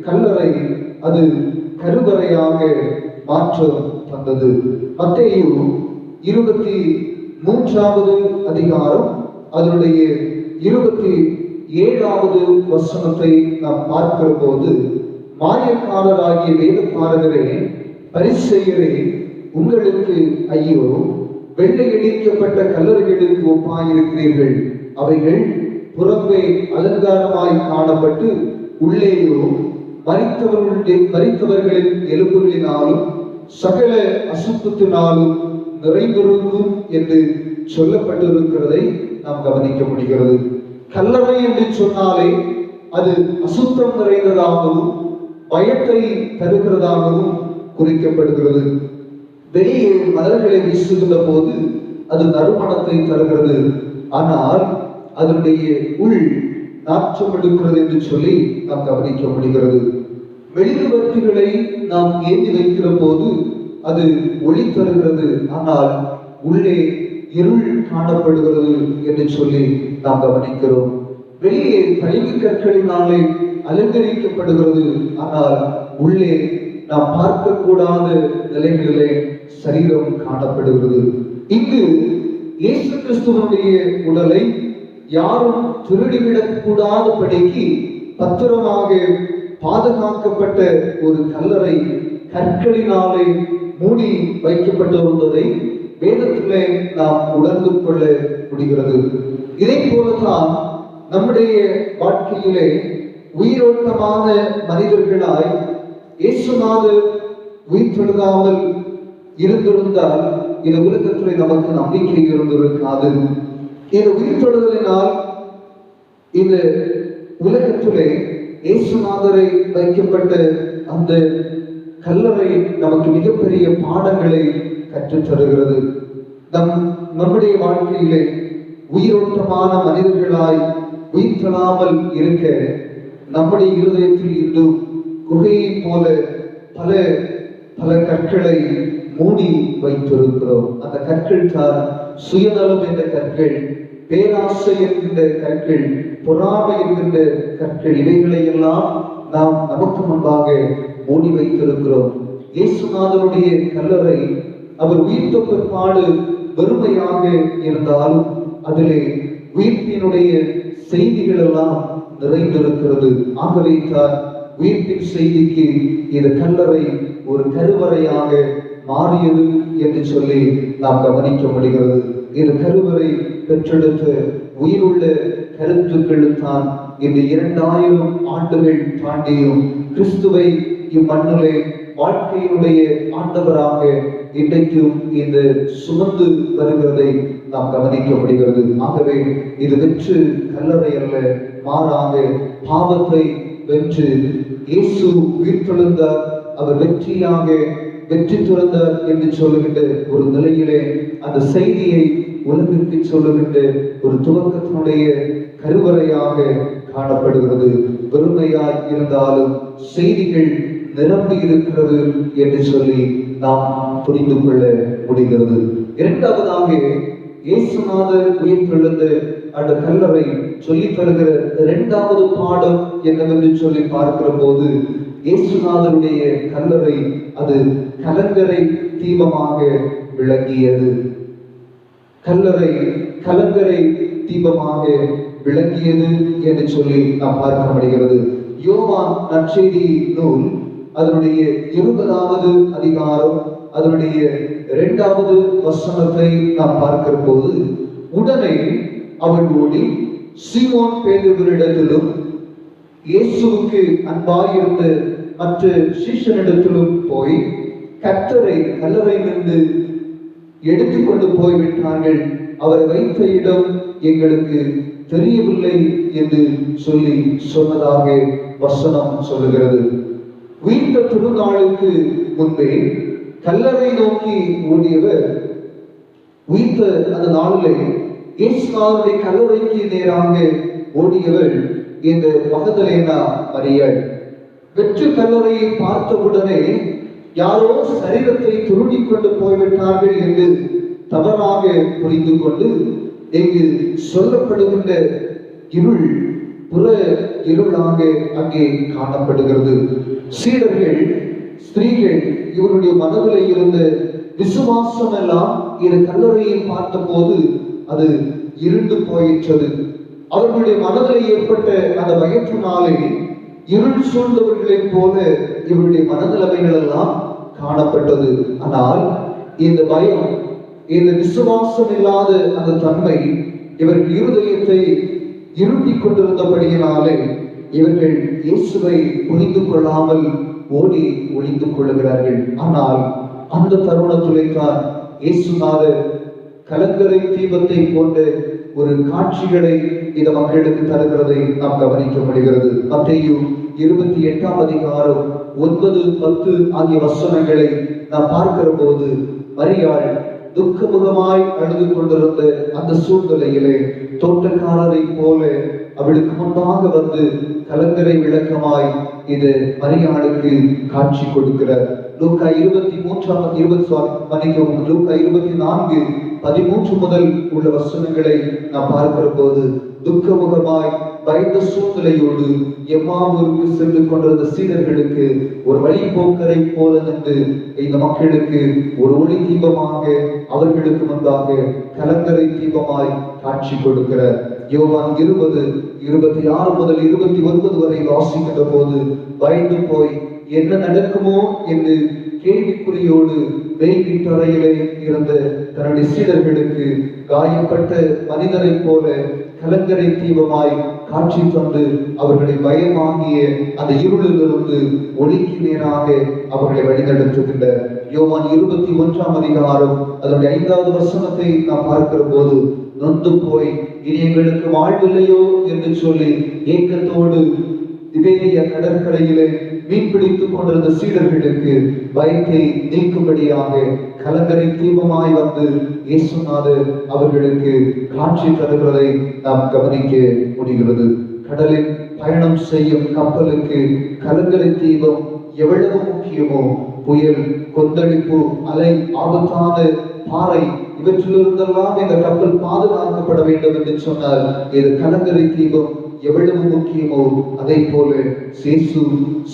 கல்லறை அது கருவறையாக மாற்றம் தந்தது. மத்தேயு 23வது அதிகாரம் அதனுடைய 27வது வசனத்தை நாம் பார்க்கிற போது, மாயக்காரராகிய வேதபாரகரே, பரிசேயரே, உங்களுக்கு ஐயோ, வெள்ளையடிக்கப்பட்ட கல்லறைகளுக்கு ஒப்பாயிருக்கிறீர்கள். அவைகள் புறம்பே அலங்காரமாய் காணப்பட்டு உள்ளேயோ மரித்தவர்களின் எலும்புகளினாலும் சகல அசுத்தத்தினாலும் நிறைந்திருக்கும் என்று சொல்லப்பட்டிருக்கிறதை நாம் கவனிக்க முடிகிறது. கல்லறை என்று சொன்னாலே அது அசுத்தம் நிறைந்ததாகவும் பயத்தை தருகிறதாகவும் குறிக்கப்படுகிறது. வெளியே மலர்களை வீசுகின்ற போது அது நறுமணத்தை தருகிறது, ஆனால் அதனுடைய உள் நாற்றம் எடுக்கிறது என்று சொல்லி நாம் கவனிக்க முடிகிறது. மெழுகுவர்த்திகளை நாம் ஏந்தி வைக்கிற போது அது ஒளி தருகிறது, ஆனால் உள்ளே இருள் காணப்படுகிறது என்று சொல்லி நாம் கவனிக்கிறோம். வெளியே கழிவு கற்களினாலே அலங்கரிக்கப்படுகிறது, ஆனால் உள்ளே நாம் பார்க்கக்கூடாத நிலைகளிலே சரீரம் காணப்படுகிறது. இங்கு இயேசு கிறிஸ்துவனுடைய உடலை யாரும் திருடிவிடக் கூடாதபடிக்கு பத்திரமாக பாதுகாக்கப்பட்ட ஒரு கல்லறை கற்களினாலே மூடி வைக்கப்பட்டிருந்ததை வேதத்திலே நாம் உணர்ந்து கொள்ள முடிகிறது. இதை போலதான் நம்முடைய வாழ்க்கையிலே உயிரோட்டமான மனிதர்களாய் இயேசுநாதர் உயிர்த்தெழுந்தாமல் இருந்திருந்தால் இந்த உலகத்திலே நமக்கு நம்பிக்கை இருந்திருக்காது. இந்த உயிர்த்தெழுதலினால் இந்த உலகத்திலே இயேசுநாதரை வைக்கப்பட்ட அந்த கல்லறை நமக்கு மிகப்பெரிய பாடங்களை கற்றுத் தருகிறது. நம்முடைய வாழ்க்கையிலே உயிரோட்டமான மனிதர்களாய் உயிர்த்தெழாமல் இருக்க நம்முடைய இருதயத்தில் இன்னும் குகையை போல பல பல கற்களை மூடி வைத்திருக்கிறோம். அந்த கற்கள் தான் சுயநலம் என்ற கற்கள், பேராசை என்கின்ற கற்கள், பொறாமை என்கின்ற கற்கள். இவைகளை எல்லாம் நாம் நமக்கு முன்பாக மூடி வைத்திருக்கிறோம். இயேசுநாதனுடைய கல்லறை அவர் உயிர்த்த பிற்பாடு வெறுமையாக இருந்தாலும் அதிலே உயிர்ப்பினுடைய செய்திகள் எல்லாம் நிறைந்திருக்கிறது. ஆகவே தான் உயிர்ப்பின் செய்திக்கு இந்த கல்லறை ஒரு கருவறையாக மாறியது என்று சொல்லி நாம் கவனிக்க முடிகிறது. இந்த கருவறை பெற்றெடுத்த உயிருள்ள கருத்துக்கள் தான் இந்த 2000 ஆண்டுகள் தாண்டியும் கிறிஸ்துவை இம்மண்ணிலே வாழ்க்கையினுடைய ஆண்டவராக இன்றைக்கும் இந்த சுமந்து வருகிறதை நாம் கவனிக்க முடிகிறது. ஆகவே இது வெற்று கல்லறை அல்ல, மாறாக பாவத்தை வென்று இயேசு உயிர்த்தெழுந்தார், அவர் வெற்றியாக வெற்றி துறந்தார் என்று சொல்லுகின்ற ஒரு நிலையிலே அந்த செய்தியை உலகிற்கு சொல்லுகின்ற ஒரு துவக்கத்தினுடைய கருவறையாக காணப்படுகிறது. வெறுமையாய் இருந்தாலும் செய்திகள் நிரம்பி இருக்கிறது என்று சொல்லி நாம் புரிந்து கொள்ள முடிகிறது. இரண்டாவதாக இயேசுநாதர் உயிர்த்தெழுந்த அந்த கல்லறை சொல்லித் தருகிற இரண்டாவது பாடம் என்னவென்று சொல்லி பார்க்கிற போது, இயேசுநாதருடைய கல்லறை அது கலங்கரை தீபமாக விளங்கியது. கல்லறை கலங்கரை தீபமாக விளங்கியது என்று சொல்லி நாம் பார்க்க முடிகிறது. யோவான் நற்செய்தி நூல் அதனுடைய 20வது அதிகாரம் அதனுடைய 2வது வசனத்தை நாம் பார்க்கிற போது, உடனே அவன் ஓடி சீமோன் பேதுருவினிடத்திலும் இயேசுவுக்கு அன்பாயிருந்த மற்ற சீஷனிடத்திலும் போய் கர்த்தரை கல்லறையிலிருந்து எடுத்துக்கொண்டு போய்விட்டார்கள், அவரை வைத்த இடம் எங்களுக்கு தெரியவில்லை என்று சொல்லி சொன்னதாக வசனம் சொல்லுகிறது. உயிர்த்த திருநாளுக்கு முன்பே கல்லறை நோக்கி ஓடியவர் உயிர்த்த அந்த நாளிலே இயேசுவின் கல்லறைக்கு நேராக ஓடியவர் இந்த மகதலேனா மரியாள். வெற்று கல்லறையை பார்த்தவுடனே யாரோ சரீரத்தை துருடிக் கொண்டு போய்விட்டார்கள் என்று தவறாக புரிந்து கொண்டு இங்கு சொல்லப்படுகின்ற இருள் புற இருளாக அங்கே காணப்படுகிறது. சீடர்கள், ஸ்திரீகள் இவருடைய மனதில் இருந்த விசுவாசம் எல்லாம் இந்த கல்லறையை பார்த்த போது அது இருண்டு போயிற்றது. அவர்களுடைய மனதில் ஏற்பட்ட அந்த பயத்தினாலே இருள் சூழ்ந்தவர்களைப் போல இவருடைய மனநிலைமைகள் எல்லாம் காணப்பட்டது. ஆனால் இந்த பயம், இந்த விசுவாசம் இல்லாத அந்த தன்மை இவர்கள் இருதயத்தை இருட்டிக் கொண்டிருந்தபடியினாலே இவர்கள் இயேசுவை புரிந்து கொள்ளாமல் ஓடி ஒளிந்து கொள்ளுகிறார்கள். ஆனால் அந்த தருணத்திலே தான் இயேசுநாதர் கலங்கரை தீபத்தை போன்ற ஒரு காட்சிகளை இந்த மக்களுக்கு தருகிறதை நாம் கவனிக்க முடிகிறது. மத்தேயு 28ஆம் அதிகாரம் 9, 10 ஆகிய வசனங்களை நாம் பார்க்கிற போது மரியாள் துக்கமுகமாய் அழுது கொண்டிருந்த அந்த சூழ்நிலையிலே தோட்டக்காரரை போல அவளுக்கு முன்பாக வந்து கலங்கரை விளக்கமாய் இது மரியாளுக்கு காட்சி கொடுக்கிறார். லூக்கா 24:13 முதல் உள்ள வசனங்களை நாம் பார்க்கிற போது துக்கமுகமாய் பயந்த சூழ்நிலையோடு எம்மாவூருக்கு சென்று கொண்டிருந்த சீடர்களுக்கு ஒரு வழிபோக்கரை போல நின்று இந்த மக்களுக்கு ஒரு ஒளி தீபமாக அவர்களுக்கு முன்பாக கலங்கரை தீபமாய் காட்சி கொடுக்கிறார். யோவான் 20:26 முதல் 29 வரை வாசிக்கின்ற போது பயந்து போய் என்ன நடக்குமோ என்று கேள்விக்குறியோடு வெயில் வீட்டறையிலே இருந்த தன்னுடைய சீடர்களுக்கு காயப்பட்ட மனிதரை போல கலங்கரை தீபமாய் காட்சி தந்து அவர்களை பயமாகிய அந்த இருளிலிருந்து ஒளிக்கு நேராக அவர்களை வழிநடத்துகின்ற யோவான் 21ஆம் அதிகாரம் அதனுடைய 5வது வசனத்தை நாம் பார்க்கிற போது நொந்து போய் இனி எங்களுக்கு வாழ்வில்லையோ என்று சொல்லி ஏக்கத்தோடு திபேரிய கடற்கரையிலே மீன் பிடித்துக் கொண்டிருந்த சீடர்களுக்கு பயத்தை நீக்கும்படியாக கலங்கரை தீபமாய் வந்து இயேசுநாதர் அவர்களுக்கு காட்சி தருகிறதை நாம் கவனிக்க முடிகிறது. கடலில் பயணம் செய்யும் கப்பலுக்கு கலங்கரை தீபம் எவ்வளவு முக்கியமோ, புயல், கொந்தளிப்பு, அலை, ஆபத்தான பாறை இவற்றிலிருந்தெல்லாம் இந்த கப்பல் பாதுகாக்கப்பட வேண்டும் என்று சொன்னால் இது கலங்கரை தீபம் எவ்வளவு முக்கியமோ அதை போல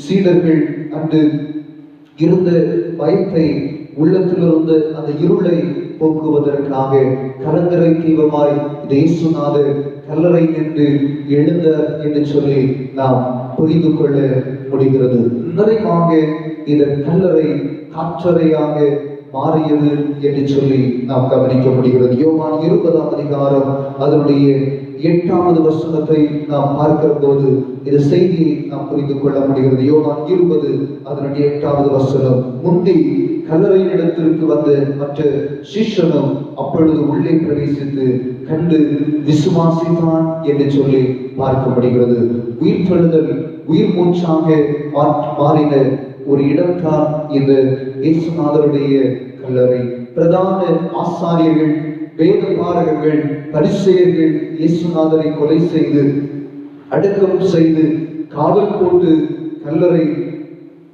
சீடர்கள் அன்று இருந்த பயத்தை உள்ளத்திலிருந்து அந்த இருளை போக்குவதற்காக கலங்கரை தீபமாய் இயேசுநாதர் கல்லறை நின்று எழுந்தார் என்று சொல்லி நாம் புரிந்து கொள்ள முடிகிறது. நிறைவாக இந்த கல்லறை காற்றறையாக மாறியது என்று சொல்லி நாம் கவனிக்க முடிகிறது. யோவான் 20ஆம் அதிகாரம் அதனுடைய 8வது வசனத்தை நாம் பார்க்கிற போது இந்த செய்தியை நாம் புரிந்து கொள்ள முடிகிறது. யோவான் 20 அதனுடைய 8வது வசனம், முந்தி கல்லறையின் இடத்திற்கு வந்த மற்ற சீஷனும் அப்பொழுது உள்ளே பிரவேசித்து கண்டு விசுவாசித்தான் என்று சொல்லி பார்க்க முடிகிறது. உயிர்த்தெழுதல் உயிர் மூச்சாக மாறின ஒரு இடம்தான் இந்த இயேசுநாதருடைய கல்லறை. பிரதான ஆசாரியர்கள், வேதபாரகர்கள், பரிசேயர்கள் இயேசுநாதரை கொலை செய்து அடக்கம் செய்து காவல் போட்டு கல்லறை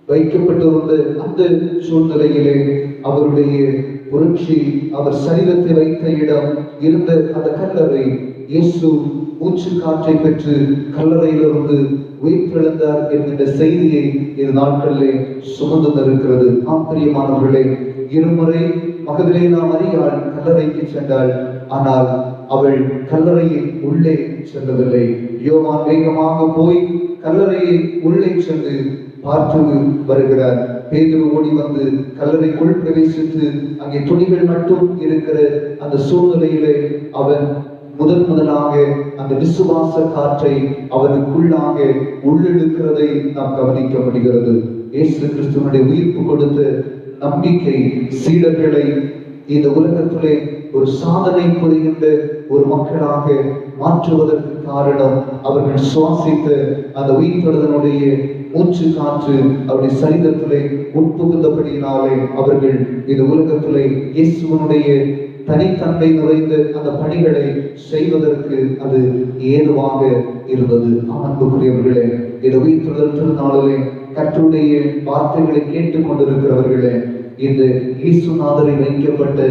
வைக்கப்பட்டிருந்த அந்த சூழ்நிலையிலே அவருடைய புரட்சி, அவர் சரீரத்தை வைத்த இடம் இருந்த அந்த கல்லறை இயேசு மூச்சு காற்றை பெற்று கல்லறையிலிருந்து உயிர்த்தெழுந்தார் என்கின்ற செய்தியை இந்த நாட்களிலே சுமந்து நிற்கிறது. பிரியமானவர்களே, இருமுறை மகதலேனா மரியாள் கல்லறைக்கு சென்றாள். ஆனால் அவள் கல்லறையின் உள்ளே செல்லவில்லை. யோவான் வேகமாக போய் கல்லறையை உள்ளே சென்று பார்த்து வருகிறார். பேதுரு ஓடி வந்து கல்லறைக்குள் பிரவேசித்து அங்கே துணிகள் மட்டும் இருக்கிற அந்த சூழ்நிலையிலே அவன் முதலாக அந்த விசுவாச காற்றை அவருக்குள்ளாக உள்ளெடுக்கிறதை நாம் கவனிக்க முடிகிறது. இயேசு கிறிஸ்துவனுடைய உயிர்ப்பு கொடுத்த நம்பிக்கை சீடர்களை இந்த உலகத்திலே ஒரு சாதனை புரிகின்ற ஒரு மக்களாக மாற்றுவதற்கு காரணம் அவர்கள் சுவாசித்த அந்த உயிர்த்தெழுதலுடைய மூச்சு காற்று அவருடைய சரீரத்திலே உட்புகுந்தபடியினாலே அவர்கள் இந்த உலகத்திலே இயேசுவனுடைய தனித்தன்மை நிறைந்த அந்த பணிகளை செய்வதற்கு அது ஏதுவாக இருந்தது. அன்புக்குரியவர்களே, இந்த உயிர்த்தெழுதல் திருநாளிலே கர்த்தருடைய வார்த்தைகளை கேட்டுக் கொண்டிருக்கிறவர்களே, இந்த இயேசுநாதரை வைக்கப்பட்ட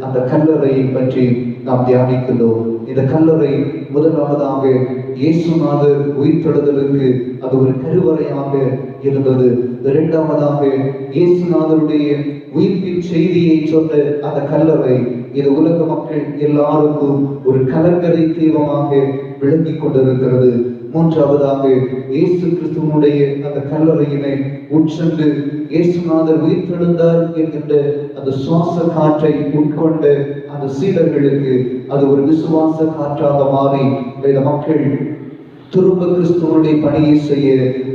அந்த கல்லறையை பற்றி நாம் தியானிக்கிறோம். இந்த கல்லறை முதலாவதாக இயேசுநாதர் உயிர்த்தெழுதலுக்கு அது ஒரு கருவறையாக இருந்தது. இரண்டாவதாக இயேசுநாதருடைய உயிர்ப்பின் செய்தியை சொன்ன அந்த கல்லறை இது உலக மக்கள் எல்லாருக்கும் ஒரு கலங்கரை தீபமாக விளங்கி கொண்டிருக்கிறது. மூன்றாவதாக இயேசு கிறிஸ்துவனுடைய அந்த கல்லறையினை உட்சென்று இயேசுநாதர் உயிர்த்தெழுந்தார் என்கின்ற அந்த சுவாச காற்றை உட்கொண்ட அந்த சீடர்களுக்கு அது ஒரு விசுவாச காற்றாக மாறி இந்த மக்கள் திரும்ப கிறிஸ்துவனுடைய பணியை செய்ய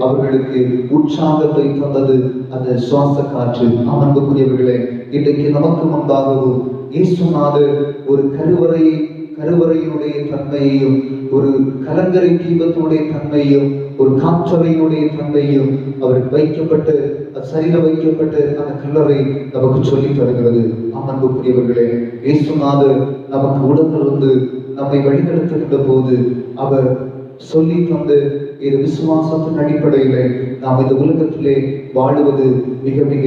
அவர்களுக்கு உற்சாகத்தை தந்தது அந்த சுவாச காற்று. அன்புக்குரியவர்களே, இன்றைக்கு நமக்கு முன்பாகவும் இயேசுநாதர் ஒரு கருவறையினுடைய தன்மையையும் ஒரு கலங்கரை தீபத்தினுடைய தன்மையும் ஒரு காற்றறையினுடைய தன்மையும் அவருக்கு வைக்கப்பட்டு சரீரம் வைக்கப்பட்டு அந்த கல்லறை நமக்கு சொல்லி தருகிறது. அன்புக்குரியவர்களே, இயேசுநாதர் நமக்கு உடனிருந்து நம்மை வழிநடத்துகின்ற போது அவர் சொல்லி தந்து இது விசுவாசத்தின் அடிப்படையிலே நாம் இந்த உலகத்திலே வாழுவது மிக மிக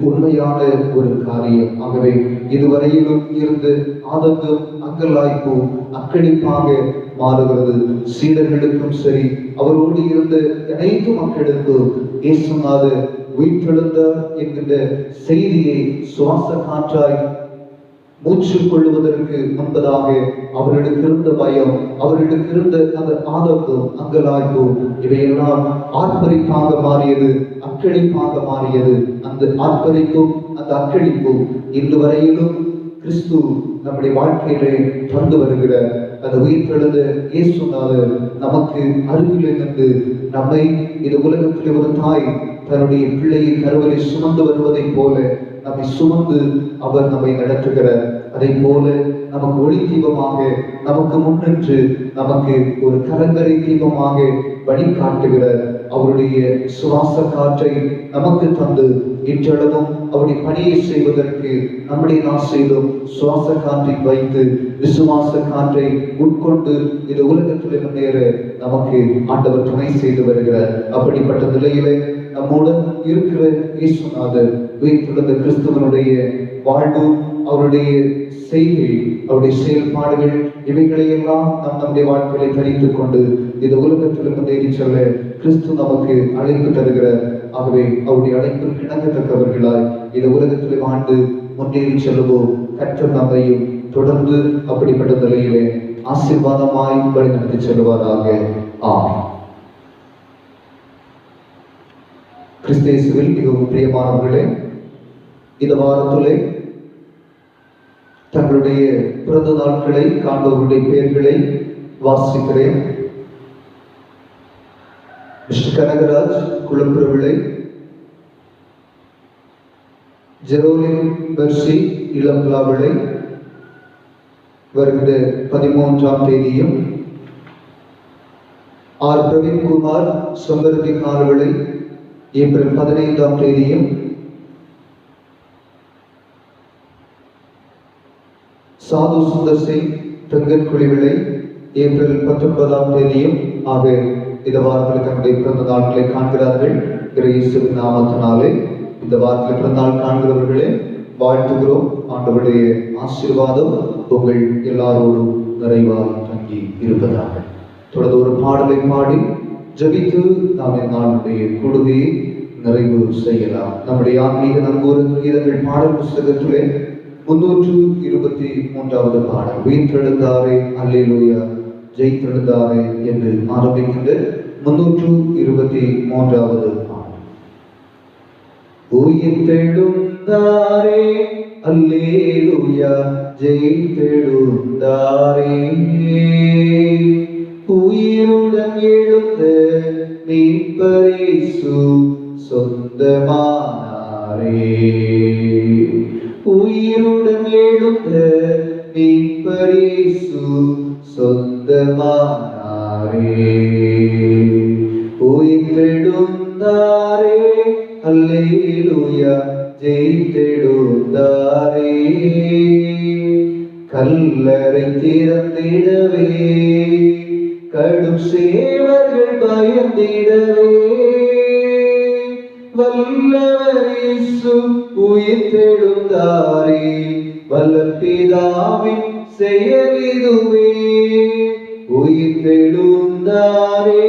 உண்மையான ஒரு காரியம். ஆகவே இதுவரையிலும் இருந்து ஆதங்கம் அங்கலாய்ப்பு அக்கடிப்பாக மாறுகிறது. சீடர்களுக்கும் சரி, அவரோடு இருந்த அனைத்து மக்களுக்கும் இயேசுநாதர் உயிர்த்தெழுந்தார் என்கின்ற செய்தியை சுவாச காற்றாய் மூச்சு கொள்வதற்கு முன்பதாக அவர்களுக்கு இருந்த பயம், அவர்களுக்கு இருந்த அந்த ஆதங்கம் அங்கலாய்ப்பு இவையெல்லாம் ஆர்ப்பரிப்பாக மாறியது, அக்களிப்பாக மாறியது. அந்த ஆர்ப்பரிப்பும் அந்த அக்களிப்பும் இன்று வரையிலும் கிறிஸ்து நம்முடைய வாழ்க்கையிலே தந்து வருகிற அந்த உயிர்த்தெழுந்த இயேசுநாதர் நமக்கு அருகிலே நின்று நம்மை இந்த உலகத்திலே ஒரு தாய் தன்னுடைய பிள்ளையை கருவறை சுமந்து வருவதை போல நம்மை சுமந்து அவர் நம்மை நடத்துகிறார். அதை போல நமக்கு ஒளி தீபமாக நமக்கு முன்னின்று நமக்கு ஒரு கலங்கரை தீபமாக வழிகாட்டுகிறார். அவருடைய சுவாச காற்றை நமக்கு தந்து இன்றளவும் அவருடைய பணியை செய்வதற்கு நம்முடைய நாசிலும் சுவாச காற்றை வைத்து விசுவாச காற்றை உட்கொண்டு இந்த உலகத்தில் முன்னேற நமக்கு ஆண்டவர் துணை செய்து வருகிறார். அப்படிப்பட்ட நிலையிலே நம்முடன் இருக்கிற இயேசுநாதர் உயிர்த்தெழுந்த கிறிஸ்துவனுடைய வாழ்வு, அவருடைய செய்கை, அவருடைய செயல்பாடுகள் இவைகளையெல்லாம் நாம் நம்முடைய வாழ்க்கையை தரித்துக் கொண்டு இந்த உலகத்தில் முன்னேறி செல்ல கிறிஸ்து நமக்கு அழைப்பு தருகிறார். ஆகவே அவருடைய அழைப்பிற்கு இணங்கத்தக்கவர்களாய் இந்த உலகத்தில் வாழ்ந்து முன்னேறி செல்லுவோம். கர்த்தர் நம்மையும் தொடர்ந்து அப்படிப்பட்ட நிலையிலே ஆசீர்வாதமாய் வழிநடத்தி செல்வாராக. ஆமென். கிறிஸ்தேசுவில் மிகவும் பிரியமானவர்களே, இந்த வாரத்திலே தங்களுடைய பிறந்த நாட்களை காண்பவர்களுடைய பெயர்களை வாசிக்கிறேன். மிஸ்டர் கனகராஜ் குளப்பிரவிளை, ஜெரோலின் பெர்சி இளம்பிளாவிளை வருகிற 13ஆம் தேதியும், ஆர் பிரவீன்குமார் செம்பருத்தி காலவிளை ஏப்ரல் 15ஆம் தேதியும், சாது சுந்தர் சிங் தெங்கன்குழிவிளை ஏப்ரல் 19ஆம் தேதியும் ஆக இந்த வாரத்தில் தன்னுடைய பிறந்த நாட்களை காண்கிறார்கள். இயேசுவின் நாமத்தினாலே இந்த வாரத்தில் பிறந்த நாள் காண்கிறவர்களே வாழ்த்துகிறோம். ஆண்டவருடைய ஆசீர்வாதம் உங்கள் எல்லாரோடும் நிறைவாக தங்கி இருப்பதாக. தொடர்ந்து ஒரு பாடலை பாடி ஜபித்து நாம் நாளுடைய கூடுகையை நிறைவு செய்யலாம். நம்முடைய ஆன்மீக நம்பூர் கீதங்கள் பாடல் புஸ்தகத்திலே 323வது பாடல், உயிர்த்தெழுந்தாரே அல்லேலூயா ஜெயித்தெழுந்தாரே என்று ஆரம்பிக்கின்ற 323வது பாடல். உயிர்த்தெழுந்தாரே அல்லேலூயா ஜெயித்தெழுந்தாரே உயிருடன் எழுந்த மீட்பர் இயேசு சொந்தமானாரே. உயிர்த்தெழுந்தாரே, அல்லேலூயா, ஜெயித்தெழுந்தாரே. கல்லறை திறந்திடவே, கடும் சேவர்கள் பயந்திடவே, வல்லவர் இயேசு உயிர்த்தெழுந்தாரே. வல்ல பிதாவின் செயல் இதுவே, உயிர்த்தெழுந்தாரே,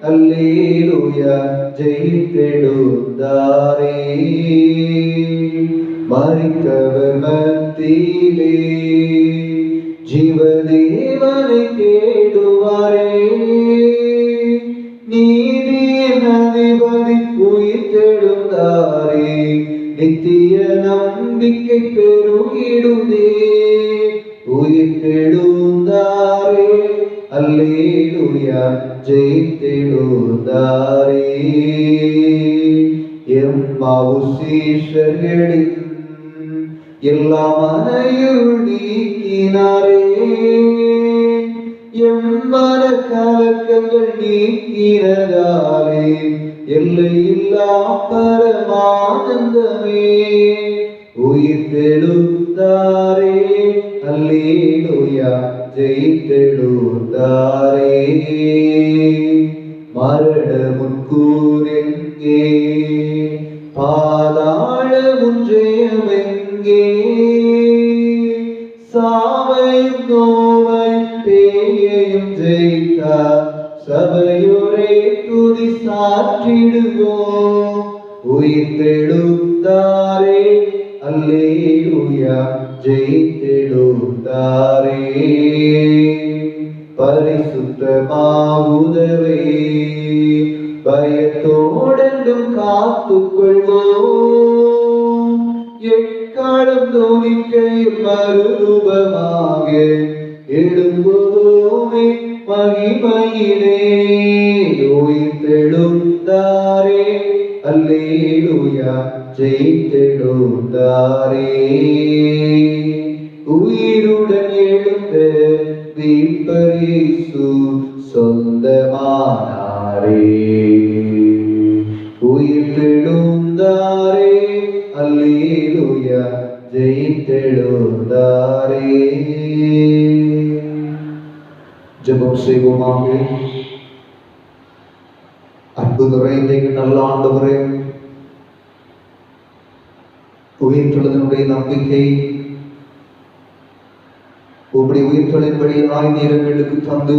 அல்லேலூயா, ஜெயித்தெழுந்தாரே. மரித்தவர் மத்தியிலே ஜீவதேவனை தேடுவாரே. நீதியின் அதிபதி உயிர்த்தெழுந்தாரே, நித்திய நம்பிக்கை பெருகிடுதே. உயிர்த்தெழுந்தாரே, அல்லேலூயா, ஜெயித்தெழுந்தாரே. எம்மாவூர் சீஷர்களின் எல்லா மனையுள் நீக்கினாரே. எம்மன கலக்கங்கள் நீக்கிறதாலே எல்லையில்லா பரமானந்தமே. உயிர்த்தெழுந்தாரே, அல்லேலூயா, ஜெயித்தெழுந்தாரே. மரண முன்கூரெங்கே, பாதாள முன்ஜெயமெங்கே. சாவையும் நோவையும் பேயையும் ஜெயித்தார் சபையோரே, துதி சாற்றிடுவோம். உயிர்த்தெழுந்தாரே, அல்லேலூயா, ஜெயித்தெழுந்தாரே. பரிசுத்தமாகுதவே, பயத்தோடென்றும் காத்துக்கொள்வோம். எக்காலம் தோனிக்கையில் மறுரூபமாக எழும்புவோமே மகிமையிலே. உயிர்த்தெழுந்தாரே, அல்லேலூயா, ஜெயித்தெழுந்தாரே. உயிருடன் எழுந்த மீட்பர் இயேசு சொந்தமானாரே. உயிர்த்தெழுந்தாரே, அல்லேலூயா, ஜெயித்தெழுந்தாரே. ஜெபம் செய்வோமாக. அன்பு நிறைந்த நல்ல ஆண்டவரே, உயிர்த்தெழுதனுடைய நம்பிக்கை உம்முடைய உயிர்த்தெழுதலின்படியாய் நீர் எங்களுக்கு தந்து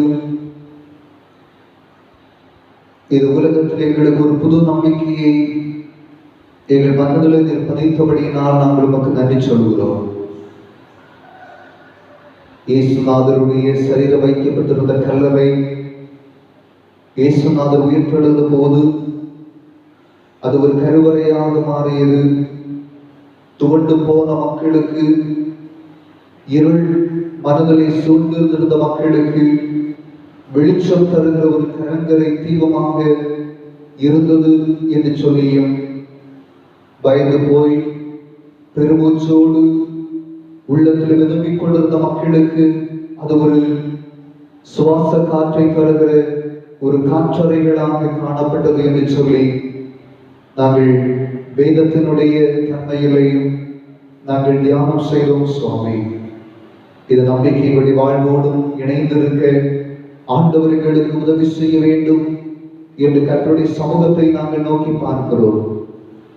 இது உலகத்தில் எங்களுக்கு ஒரு புது நம்பிக்கையை எங்கள் மனதில் நீர் பதித்தபடியினால் நாங்கள் உமக்கு நன்றி சொல்கிறோம். இயேசுநாதருடைய சரீரம் வைக்கப்பட்டிருந்த கல்லறை இயேசுநாதர் உயிர்த்தெழுந்த போது அது ஒரு கருவறையாக மாறியது. துவண்டு போன மக்களுக்கு, இருள் மனதிலே சூழ்ந்திருந்த மக்களுக்கு வெளிச்சம் தருகிற ஒரு கரங்கரை தீபமாக இருந்தது என்று சொல்லியும் பயந்து போய் பெருமூச்சோடு உள்ளத்தில் விரும்பிக் கொண்டிருந்த மக்களுக்கு அது ஒரு சுவாச காற்றை தருகிற ஒரு காற்றறைகளாக காணப்பட்டது என்று சொல்லி நாங்கள் வேதத்தினுடைய தன்மையிலையும் நாங்கள் தியானம் செய்தோம். சுவாமி, இது நம்பிக்கையுடைய வாழ்வோடும் இணைந்திருக்க ஆண்டவர்களுக்கு உதவி செய்ய வேண்டும் என்று கர்த்தருடைய சமூகத்தை நாங்கள் நோக்கி பார்க்கிறோம்.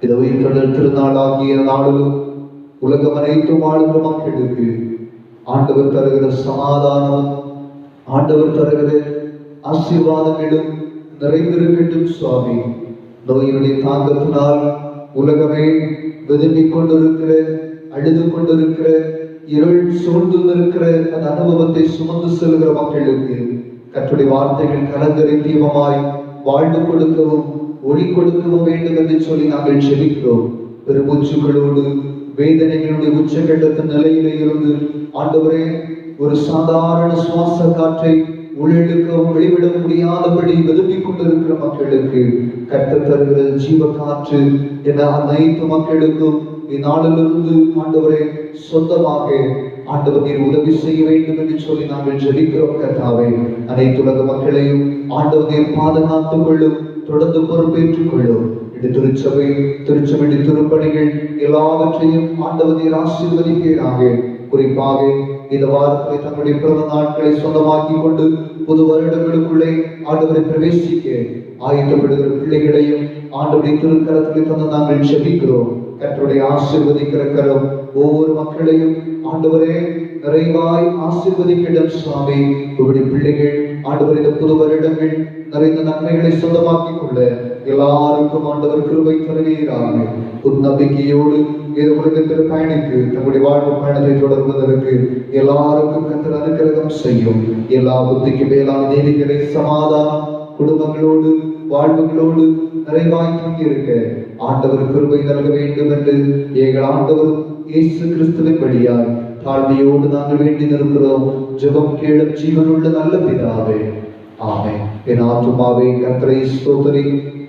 இது உயிர்த்தெழுதல் திருநாளாகிய நாளிலும் உலகம் அனைத்தும் வாழ்கிற மக்களுக்கு ஆண்டவர் தருகிற சமாதானம், ஆண்டவர் தருகிற ஆசீர்வாதங்களும் நிறைந்திருக்கட்டும். சுவாமி, நோயினுடைய தாக்கத்தினால் உலகமே வெதும்பிக் கொண்டிருக்கிற, அழுது கொண்டிருக்கிற, இருள் சூழ்ந்து இருக்கிற அந்த அனுபவத்தை சுமந்து செல்கிற மக்களுக்கு கர்த்தருடைய வார்த்தைகள் கலங்கரை தீபமாய் வாழ்ந்து கொடுக்கவும் ஒளி கொடுக்கவும் வேண்டும் என்று சொல்லி நாங்கள் ஜெபிக்கிறோம். பெருமூச்சுகளோடு வேதனைகளுடைய உச்சகட்டத்தின் நிலையில இருந்து ஆண்டவரே ஒரு சாதாரண சுவாச காற்றை உள்ளிழுக்கவும் வெளிவிட முடியாதபடி வெதும்பிக் கொண்டிருக்கிற மக்களுக்கு கர்த்தர் தருகிற ஜீவ காற்று என அனைத்து மக்களுக்கும் இந்நாளிலிருந்து ஆண்டவரே சொந்தமாக ஆண்டவர் நீர் உதவி செய்ய வேண்டும் என்று சொல்லி நாங்கள் ஜெபிக்கிறோம் கர்த்தாவே. அனைத்து உலக மக்களையும் ஆண்டவர் நீர் பாதுகாத்துக் கொள்ளும், தொடர்ந்து பொறுப்பேற்றுக் கொள்ளும். இந்த திருச்சபை திருப்பணிகள் எல்லாவற்றையும் ஆண்டவர் நீர் ஆசீர்வதிப்பீராக. குறிப்பாக இந்த வாரத்தில் தங்களுடைய பிறந்த நாட்களை சொந்தமாக்கி கொண்டு புது வருடங்களுக்குள்ளே ஆண்டவரை பிரவேசிக்க ஆயத்தப்படுகிற பிள்ளைகளையும் ஆண்டவருடைய திருக்கரத்தில் தந்து நாங்கள் ஜெபிக்கிறோம். கர்த்தருடைய ஆசீர்வதிக்கிற கரம் ஒவ்வொரு மக்களையும் ஆண்டவரே நிறைவாய் ஆசீர்வதிக்கிடும் சுவாமி. உங்களுடைய பிள்ளைகள் ஆண்டவர் இந்த புது வருடங்கள் நிறைந்த நன்மைகளை சொந்தமாக்கிக் கொள்ள எல்லாருக்கும் ஆண்டவர் கிருபை தருவீராக. ஒரு நம்பிக்கையோடு இந்த உலகத்தில் பயணித்து தங்களுடைய வாழ்வு பயணத்தை தொடர்வதற்கு எல்லாருக்கும் கர்த்தர் அனுக்கிரகம் செய்யும். எல்லா புத்திக்கு மேலான தேவிகளை சமாதானம் குடும்பங்களோடு வாழ்வுகளோடு நிறைவாய் தங்கியிருக்க ஆண்டவர் கிருபை நல்க வேண்டும் என்று எங்கள் ஆண்டவர் இயேசு கிறிஸ்துவின் வழியாய் தாழ்மையோடு நாங்கள் வேண்டி நிற்கிறோம். ஜெபம் கேளும் ஜீவனுள்ள நல்ல பிதாவே, ஆமென். என் ஆத்துமாவே கர்த்தரை ஸ்தோத்திரி,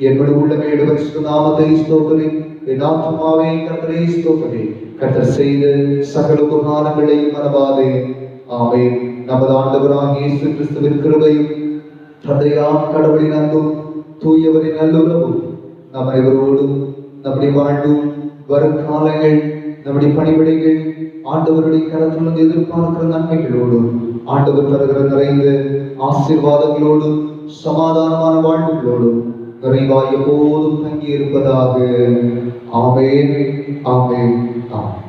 என்னுடைய உள்ளமே பரிசுத்த நாமத்தை ஸ்தோத்திரி. என் ஆத்துமாவே கர்த்தரை ஸ்தோத்திரி, கர்த்தர் செய்த சகல உபகாரங்களையும் மறவாதே. ஆமென். நமது ஆண்டவராகிய இயேசு கிறிஸ்துவின் கிருபையும் தந்தையாம் கடவுளின் அன்பும் தூயவரின் நல்லுறவும் நம் அனைவரோடும் நம்முடைய வாழ்வும் வருங்காலங்கள் நம்முடைய பணிவிடைகள் ஆண்டவருடைய கரத்திலிருந்து எதிர்பார்க்கிற நன்மைகளோடும் ஆண்டவர் தருகிற நிறைந்த ஆசீர்வாதங்களோடும் சமாதானமான வாழ்வுகளோடும் நிறைவாய் எப்போதும் தங்கி இருப்பதாக. ஆமென், ஆமென், ஆமென்.